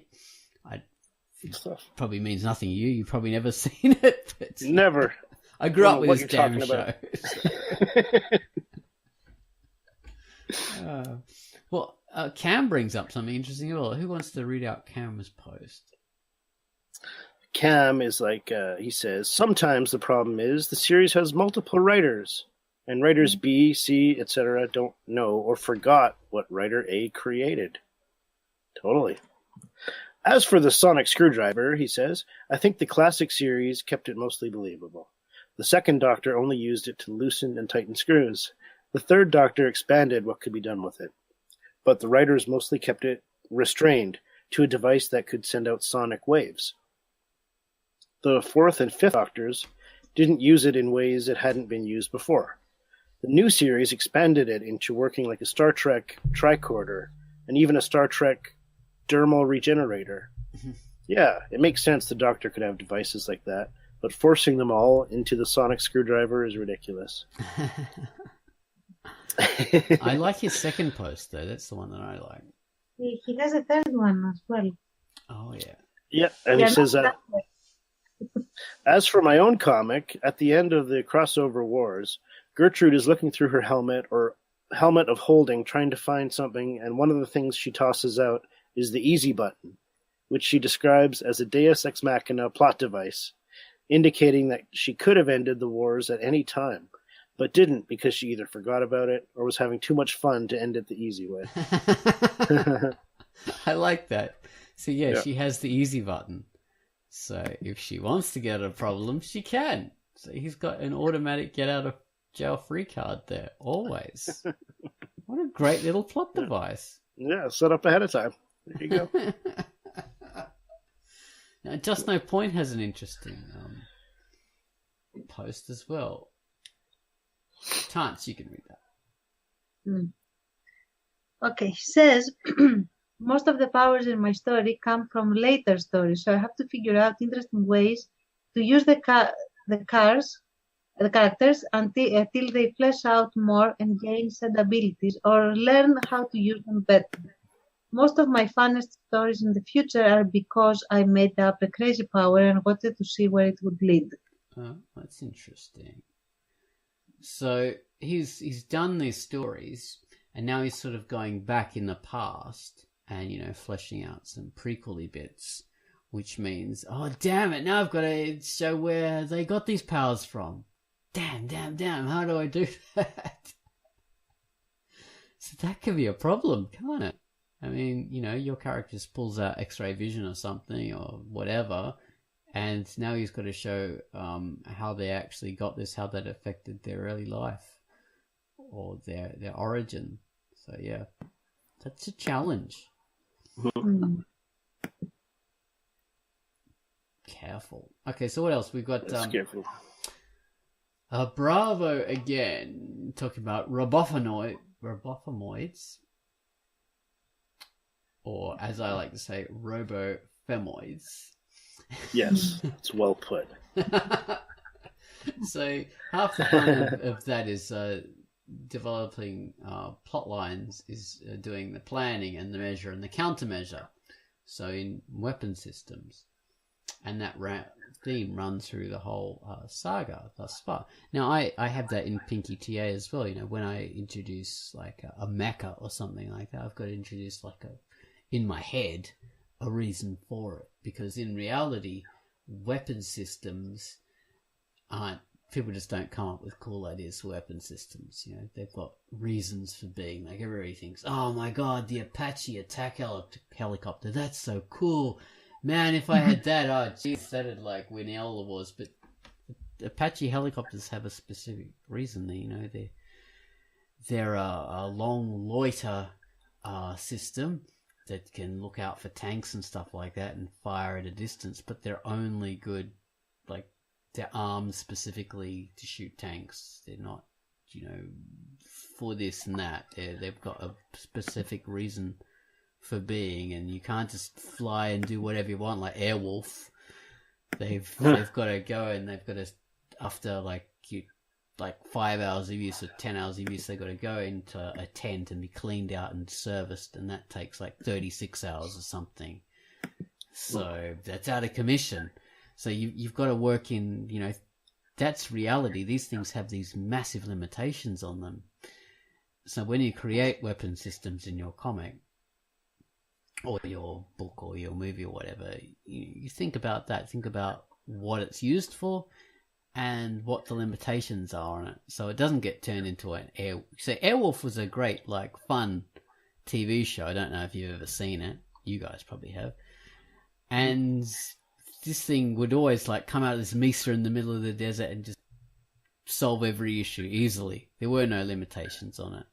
Probably means nothing to you. You've probably never seen it. But never. I grew up with this damn show. Cam brings up something interesting as well. Who wants to read out Cam's post? Cam is he says, sometimes the problem is the series has multiple writers, and writers B, C, etc. don't know or forgot what writer A created. Totally. As for the sonic screwdriver, he says, I think the classic series kept it mostly believable. The second Doctor only used it to loosen and tighten screws. The third Doctor expanded what could be done with it. But the writers mostly kept it restrained to a device that could send out sonic waves. The fourth and fifth Doctors didn't use it in ways it hadn't been used before. The new series expanded it into working like a Star Trek tricorder and even a Star Trek dermal regenerator. Yeah, it makes sense the Doctor could have devices like that, but forcing them all into the sonic screwdriver is ridiculous. I like his second post, though. That's the one that I like. He has a third one as well. Oh, yeah. Yeah, and he says, as for my own comic, at the end of the crossover wars, Gertrude is looking through her helmet of holding, trying to find something, and one of the things she tosses out is the easy button, which she describes as a deus ex machina plot device, indicating that she could have ended the wars at any time, but didn't because she either forgot about it or was having too much fun to end it the easy way. I like that. So, yeah, she has the easy button. So if she wants to get out of a problem, she can. So he's got an automatic get out of jail free card there, always. What a great little plot device. Yeah, set up ahead of time. There you go. Now, Just No Point has an interesting post as well. Tance, you can read that. Okay, he says, most of the powers in my story come from later stories, so I have to figure out interesting ways to use the characters until they flesh out more and gain said abilities or learn how to use them better. Most of my funnest stories in the future are because I made up a crazy power and wanted to see where it would lead. Oh, that's interesting. So he's done these stories, and now he's sort of going back in the past and, you know, fleshing out some prequel-y bits, which means, oh, damn it, now I've got to show where they got these powers from. Damn, how do I do that? So that could be a problem, can't it? I mean, you know, your character just pulls out X-ray vision or something or whatever, and now he's got to show how they actually got this, how that affected their early life or their origin. So, yeah, that's a challenge. Careful. Okay, so what else? We've got careful. Bravo again, talking about robophomoids, or as I like to say, robophemoids. Yes, it's well put. So half the fun of that is developing plot lines, is doing the planning and the measure and the countermeasure. So in weapon systems, and that theme runs through the whole saga thus far. Now I have that in Pinky TA as well. You know, when I introduce like a mecha or something like that, I've got to introduce like in my head a reason for it, because in reality, weapon systems aren't. People just don't come up with cool ideas for weapon systems. You know, they've got reasons for being. Like everybody thinks, oh my god, the Apache attack helicopter, that's so cool. Man, if I had that, oh jeez, that'd like win all the wars. But Apache helicopters have a specific reason. You know, they're a long loiter system that can look out for tanks and stuff like that and fire at a distance, but they're only good, like, they're armed specifically to shoot tanks. They're not, you know, for this and that. They've got a specific reason for being, and you can't just fly and do whatever you want like Airwolf. They've got to go, and they've got to, after like 5 hours of use or 10 hours of use, they've got to go into a tent and be cleaned out and serviced, and that takes like 36 hours or something. So that's out of commission. So you've got to work in, you know, that's reality. These things have these massive limitations on them. So when you create weapon systems in your comic or your book or your movie or whatever, you think about that. Think about what it's used for and what the limitations are on it. So it doesn't get turned into an So Airwolf was a great, like, fun TV show. I don't know if you've ever seen it. You guys probably have. And this thing would always like come out of this mesa in the middle of the desert and just solve every issue easily. There were no limitations on it,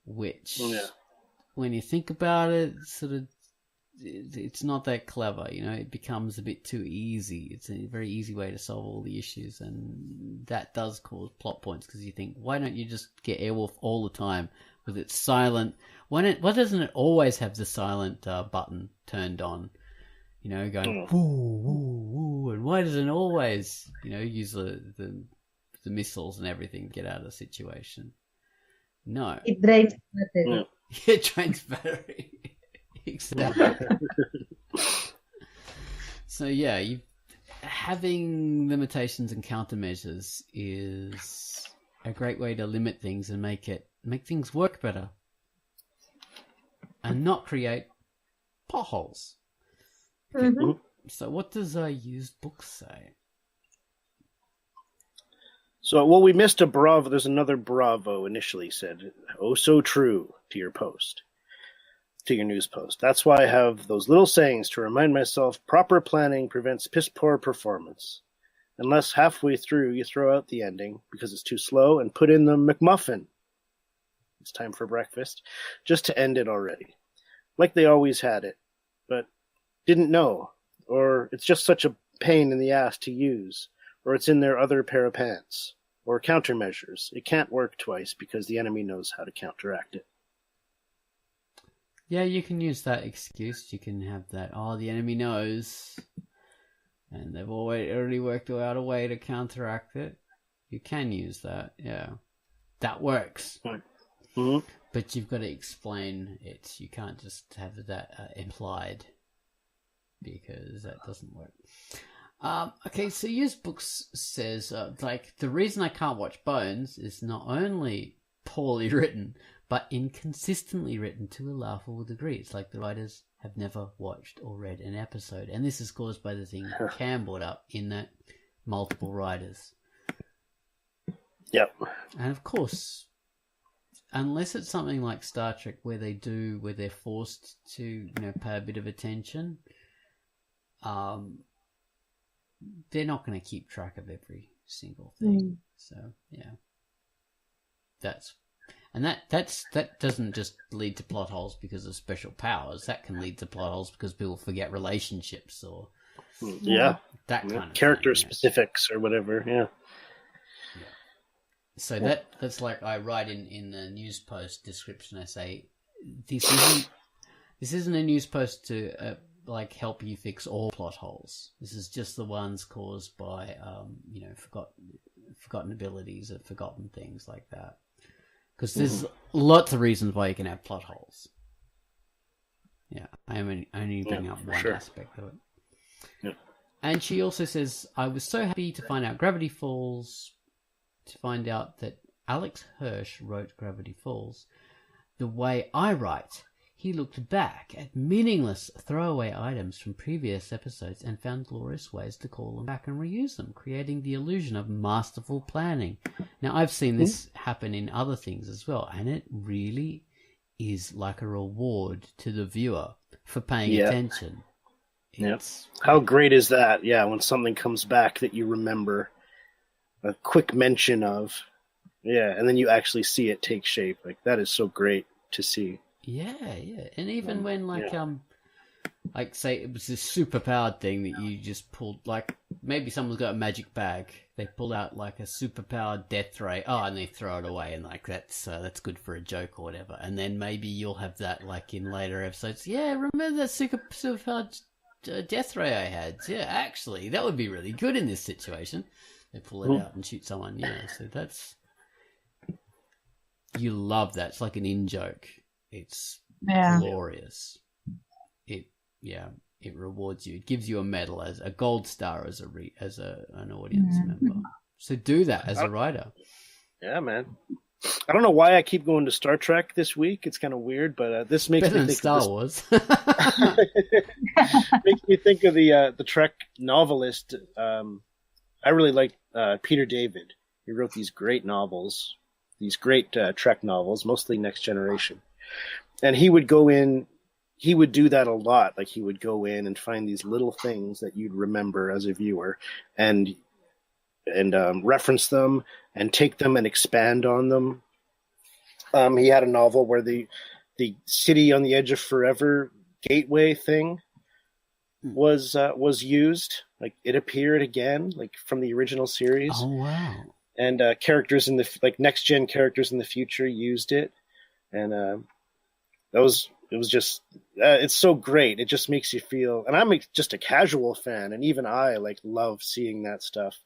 which when you think about it, sort of it's not that clever, you know. It becomes a bit too easy. It's a very easy way to solve all the issues, and that does cause plot points because you think, why don't you just get Airwolf all the time with its silent? Why doesn't it always have the silent button turned on? You know, going woo woo woo, and why doesn't it always, you know, use the missiles and everything to get out of the situation? No, It drains battery. Yeah. it drains battery. Exactly. So yeah, having limitations and countermeasures is a great way to limit things and make things work better, and not create potholes. Mm-hmm. So what does used books say? So, well, we missed a bravo. There's another bravo initially said, "Oh, so true" to your post, to your news post. That's why I have those little sayings to remind myself proper planning prevents piss-poor performance. Unless halfway through you throw out the ending because it's too slow and put in the McMuffin. It's time for breakfast, just to end it already. Like they always had it, but didn't know, or it's just such a pain in the ass to use, or it's in their other pair of pants, or countermeasures. It can't work twice because the enemy knows how to counteract it. Yeah, you can use that excuse. You can have that, the enemy knows, and they've already worked out a way to counteract it. You can use that, yeah. That works. Mm-hmm. But you've got to explain it. You can't just have that implied, because that doesn't work. Okay, so used books says, the reason I can't watch Bones is not only poorly written, but inconsistently written to a laughable degree. It's like the writers have never watched or read an episode. And this is caused by the thing Cam brought up, in that multiple writers. Yep. And of course, unless it's something like Star Trek where they're forced to, you know, pay a bit of attention, they're not going to keep track of every single thing. So yeah, that doesn't just lead to plot holes because of special powers. That can lead to plot holes because people forget relationships or that kind of character thing, specifics or whatever. Yeah. So that's like I write in the news post description. I say this isn't a news post to help you fix all plot holes. This is just the ones caused by forgotten abilities or forgotten things like that. Because there's lots of reasons why you can have plot holes. Yeah, I am only bringing up one aspect of it. Yeah. And she also says, I was so happy to find out Gravity Falls, to find out that Alex Hirsch wrote Gravity Falls the way I write. He looked back at meaningless throwaway items from previous episodes and found glorious ways to call them back and reuse them, creating the illusion of masterful planning. Now, I've seen this happen in other things as well, and it really is like a reward to the viewer for paying attention. Yes. How great is that? Yeah, when something comes back that you remember a quick mention of, and then you actually see it take shape. Like, that is so great to see. Yeah, and even when say it was this super powered thing that you just pulled, like maybe someone's got a magic bag, they pull out like a super powered death ray, and they throw it away, and like that's good for a joke or whatever, and then maybe you'll have that like in later episodes. Yeah, remember that super powered death ray I had? Yeah, actually, that would be really good in this situation. They pull it out and shoot someone. Yeah, so you love that. It's like an in joke. It's glorious. It rewards you. It gives you a medal, as a gold star as an audience member. So do that as a writer. Yeah, man. I don't know why I keep going to Star Trek this week. It's kind of weird, but this makes better me than think Star of Wars. Makes me think of the Trek novelist. I really like Peter David. He wrote these great novels, these great Trek novels, mostly Next Generation. And he would do that a lot. Like, he would go in and find these little things that you'd remember as a viewer and reference them and take them and expand on them. He had a novel where the city on the edge of forever gateway thing was used. Like it appeared again, like from the original series. Oh wow! And characters in the next gen characters in the future used it, and it was just it's so great. It just makes you feel. And I'm just a casual fan, and even I love seeing that stuff.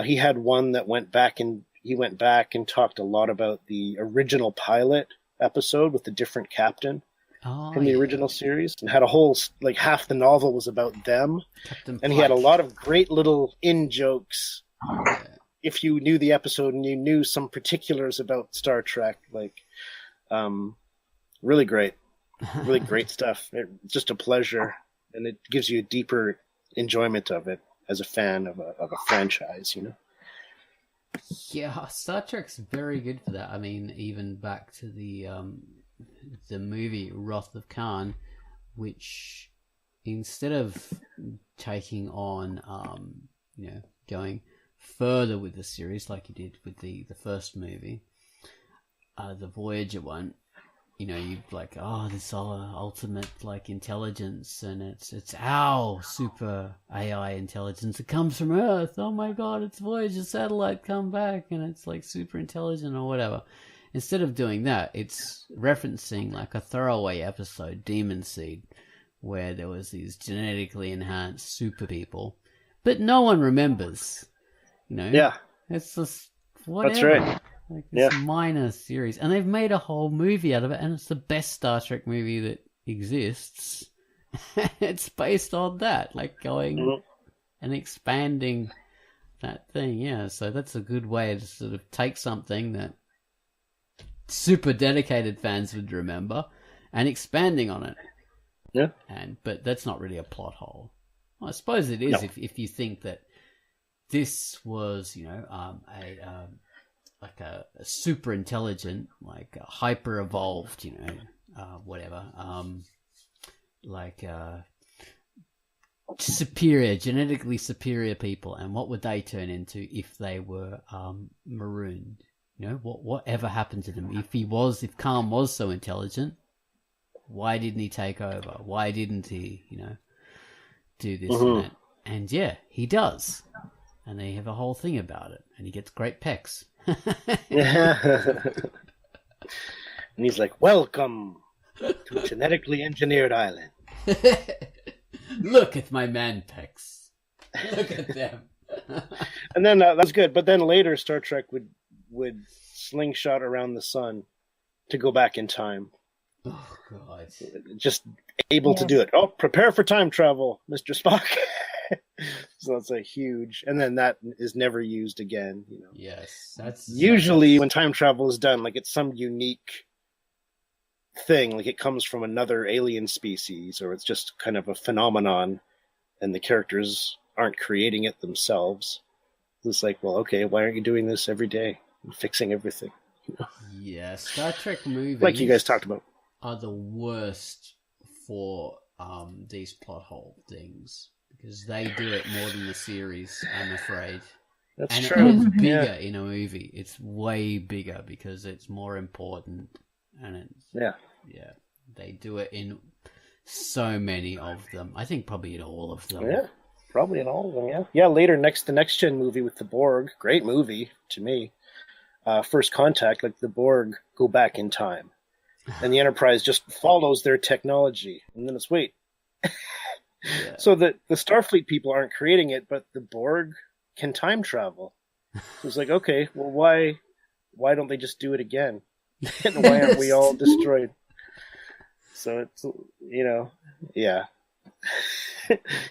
He had one that went back and talked a lot about the original pilot episode with the different captain from the original series, and had a whole half the novel was about them. And he had a lot of great little in jokes. If you knew the episode and you knew some particulars about Star Trek, really great stuff. It's just a pleasure, and it gives you a deeper enjoyment of it as a fan of a franchise, Yeah, Star Trek's very good for that. I mean, even back to the movie Wrath of Khan, which instead of taking on going further with the series like you did with the first movie, the Voyager one, you'd this ultimate intelligence, and it's our super AI intelligence. It comes from Earth. Oh my God, it's Voyager satellite come back, and it's super intelligent or whatever. Instead of doing that, it's referencing a throwaway episode, Demon Seed, where there was these genetically enhanced super people, but no one remembers. Yeah, it's just whatever. That's right. This minor series, and they've made a whole movie out of it, and it's the best Star Trek movie that exists. It's based on that, going and expanding that thing. Yeah, so that's a good way to sort of take something that super dedicated fans would remember and expanding on it. Yeah, but that's not really a plot hole. I suppose it is if you think that this was, a super intelligent, hyper evolved, whatever, superior, genetically superior people, and what would they turn into if they were marooned? Whatever happened to them? If Khan was so intelligent, why didn't he take over? Why didn't he, do this and that? And yeah, he does. And they have a whole thing about it, and he gets great pecs. Yeah. And he's like, "Welcome to a genetically engineered island." Look at my man pecs. Look at them. And then that's good. But then later, Star Trek would slingshot around the sun to go back in time. Oh God! Just able to do it. Oh, prepare for time travel, Mr. Spock. So that's huge, and then that is never used again. Yes, that's usually when time travel is done, it's some unique thing, it comes from another alien species, or it's just kind of a phenomenon, and the characters aren't creating it themselves. It's well, okay, why aren't you doing this every day and fixing everything? Yeah, Star Trek movies, like you guys talked about, are the worst for these plot hole things. Because they do it more than the series, I'm afraid. That's true. And it's bigger in a movie. It's way bigger because it's more important. And it's, they do it in so many of them. I think probably in all of them. Yeah, probably in all of them, yeah. Yeah, later, the Next Gen movie with the Borg, great movie to me. First Contact, the Borg go back in time. And the Enterprise just follows their technology. And then it's, wait... Yeah. So the Starfleet people aren't creating it, but the Borg can time travel. So it's okay, well, why don't they just do it again? And why aren't we all destroyed? So it's, yeah.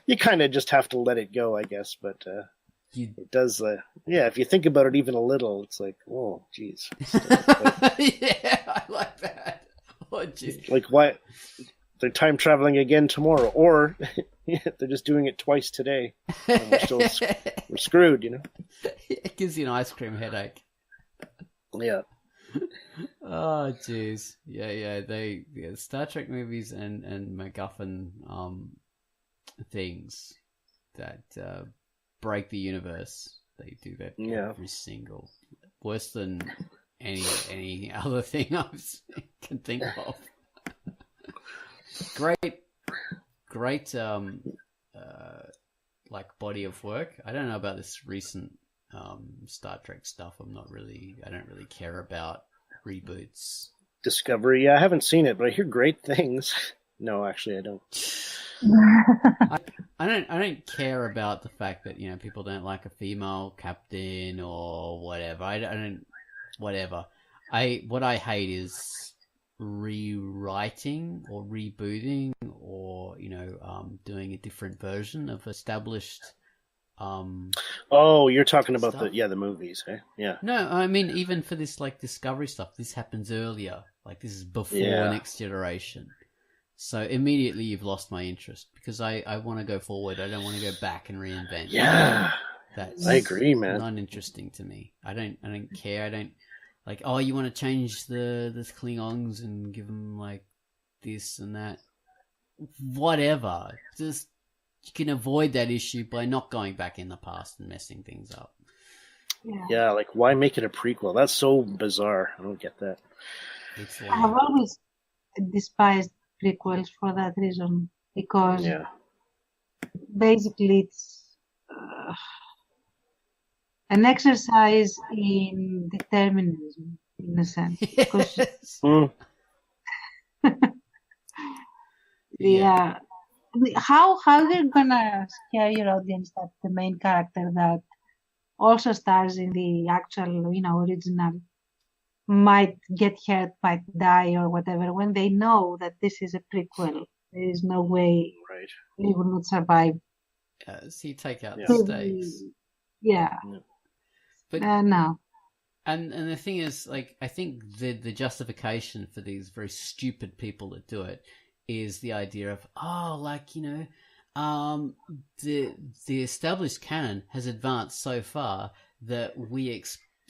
You kind of just have to let it go, I guess. But it does, if you think about it even a little, it's oh, geez. Yeah, I like that. Oh, geez. Why... They're time traveling again tomorrow, or they're just doing it twice today. And we're screwed, It gives you an ice cream headache. Yeah. Oh, jeez. Yeah. Star Trek movies and MacGuffin things that break the universe. They do that every single. Worse than any other thing I can think of. Great great like body of work. I don't know about this recent Star Trek stuff. I don't really care about reboots. Discovery, yeah, I haven't seen it, but I hear great things. No, actually, I don't. I don't care about the fact that, you know, people don't like a female captain or whatever. I don't whatever. What I hate is rewriting or rebooting or, you know, doing a different version of established oh, you're talking about stuff. the movies, eh? Yeah. No, I mean, even for this like Discovery stuff, this happens earlier. Like this is before Next Generation. So immediately you've lost my interest because I want to go forward. I don't want to go back and reinvent. Yeah. That's I agree, man. Not interesting to me. I don't care. I don't like, oh, you want to change the Klingons and give them like this and that. Whatever. Just you can avoid that issue by not going back in the past and messing things up. Yeah, like why make it a prequel? That's so bizarre. I don't get that. I have always despised prequels for that reason because basically it's an exercise in determinism in a sense. Because how they're gonna scare your audience that the main character that also stars in the actual, you know, original might get hurt, might die or whatever, when they know that this is a prequel. There is no way they will not survive. So you take out the stakes. But no. And the thing is, like, I think the justification for these very stupid people that do it is the idea of, oh, like, you know, the established canon has advanced so far that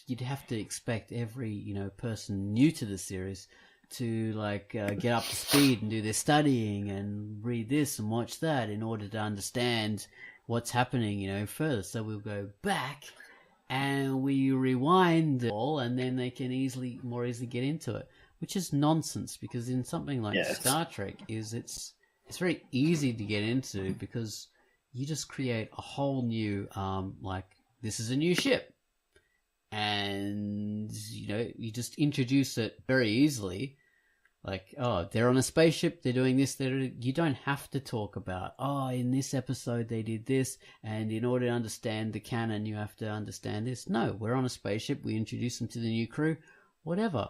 you'd have to expect every, you know, person new to the series to like get up to speed and do their studying and read this and watch that in order to understand what's happening, you know, further. So we'll go back and we rewind it all, and then they can more easily get into it, which is nonsense because in something like Star Trek it's very easy to get into because you just create a whole new like this is a new ship. And, you know, you just introduce it very easily. Like, oh, they're on a spaceship, they're doing this, you don't have to talk about, oh, in this episode they did this, and in order to understand the canon, you have to understand this. No, we're on a spaceship, we introduce them to the new crew, whatever.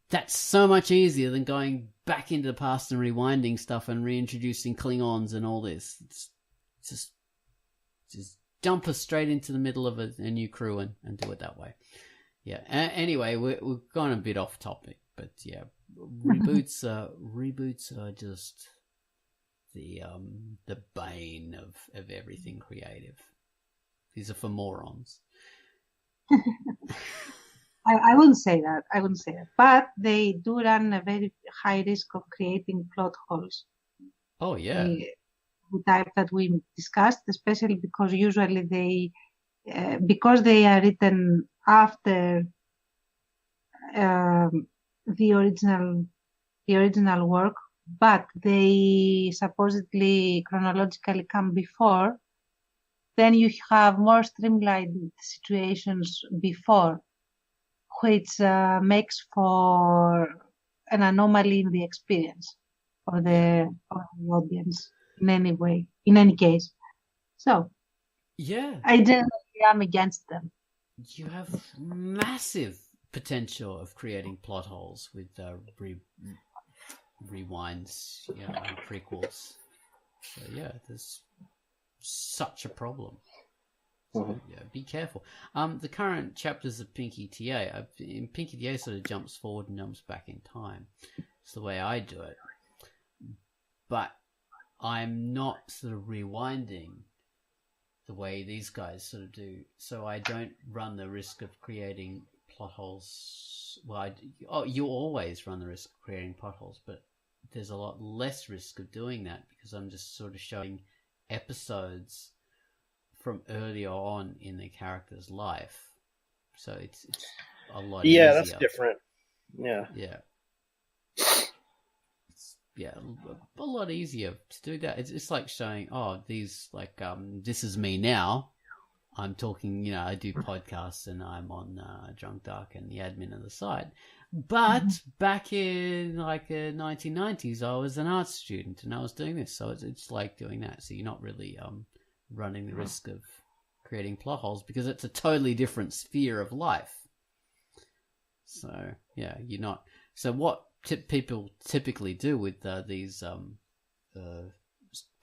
That's so much easier than going back into the past and rewinding stuff and reintroducing Klingons and all this. It's just dump us straight into the middle of a new crew and do it that way. Yeah. Anyway, we've gone a bit off topic, but yeah, reboots are just the bane of everything creative. These are for morons. I wouldn't say that. But they do run a very high risk of creating plot holes. Oh yeah. The type that we discussed, especially because usually they are written after the original work, but they supposedly chronologically come before. Then you have more streamlined situations before, which makes for an anomaly in the experience for the audience. In any case. So, I generally am against them. You have massive potential of creating plot holes with rewinds, you know, and prequels. So yeah, there's such a problem. So, yeah, be careful. The current chapters of Pinky TA, Pinky TA sort of jumps forward and jumps back in time. It's the way I do it. But I'm not sort of rewinding the way these guys sort of do, so I don't run the risk of creating plot holes. Well, you always run the risk of creating plot holes, but there's a lot less risk of doing that because I'm just sort of showing episodes from earlier on in the character's life, so it's a lot easier. That's different. Yeah. a lot easier to do that. It's like showing, these like this is me now. I'm talking, I do podcasts and I'm on Drunk Dark and the admin of the site. But back in like the 1990s, I was an art student and I was doing this. So it's like doing that. So you're not really running the risk of creating plot holes because it's a totally different sphere of life. So, yeah, you're not. So what people typically do with these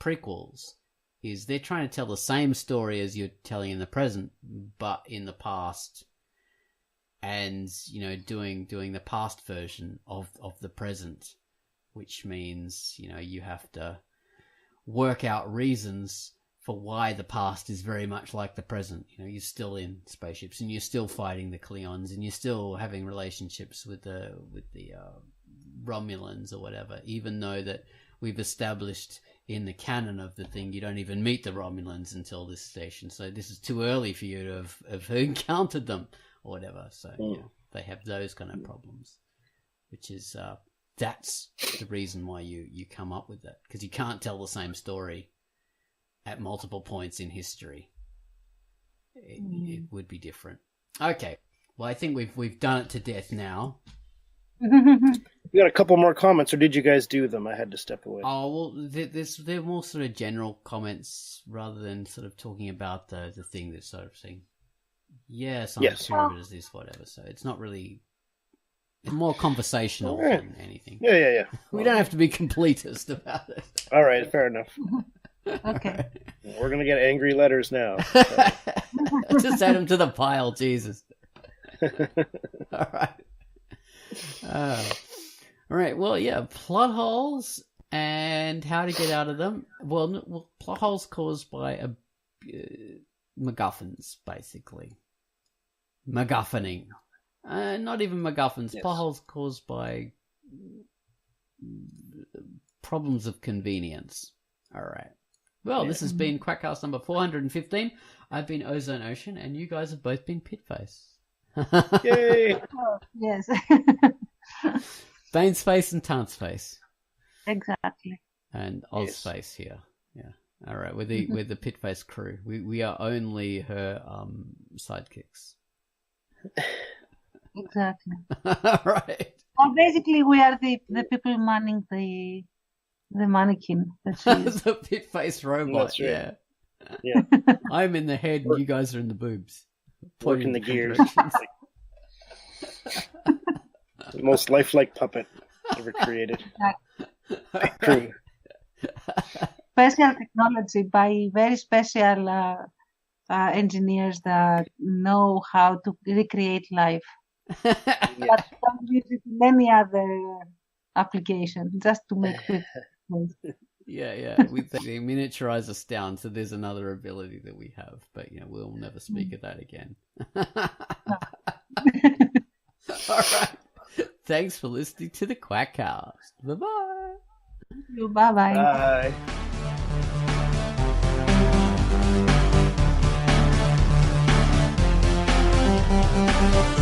prequels is they're trying to tell the same story as you're telling in the present, but in the past, and doing the past version of the present, which means you have to work out reasons for why the past is very much like the present. You're still in spaceships and you're still fighting the Klingons and you're still having relationships with the Romulans or whatever, even though that we've established in the canon of the thing you don't even meet the Romulans until this station. So this is too early for you to have encountered them or whatever. So they have those kind of problems, which is that's the reason why you come up with that, because you can't tell the same story at multiple points in history. It would be different. Okay, well, I think we've done it to death now. We got a couple more comments, or did you guys do them? I had to step away. Oh, well, they're more sort of general comments rather than sort of talking about the thing that's sort of saying, yes, I'm remembered as this, whatever. So it's not really... It's more conversational than anything. Yeah. We don't have to be completist about it. All right, fair enough. Okay. We're going to get angry letters now. Just add them to the pile, Jesus. All right. All right, well, yeah, plot holes and how to get out of them. Well, plot holes caused by MacGuffins, basically. MacGuffining. Not even MacGuffins. Yes. Plot holes caused by problems of convenience. All right. Well, this has been QUACKCAST number 415. I've been Ozone Ocean, and you guys have both been Pitface. Yay! Oh, yes. Bainesface and Tanceface. Exactly. And Ozface here. Yeah. All right. We're the Pitface crew. We are only her sidekicks. Exactly. All right. Well, basically, we are the people manning the mannequin. The Pitface robot. That's right. Yeah. I'm in the head, and you guys are in the boobs. Working the gears. The most lifelike puppet ever created. True. Special technology by very special engineers that know how to recreate life. But don't use it in any other application, just to make quick things. Yeah. They miniaturize us down, so there's another ability that we have, but we'll never speak of that again. All right. Thanks for listening to the QUACKCAST. Bye-bye. Bye-bye. Bye.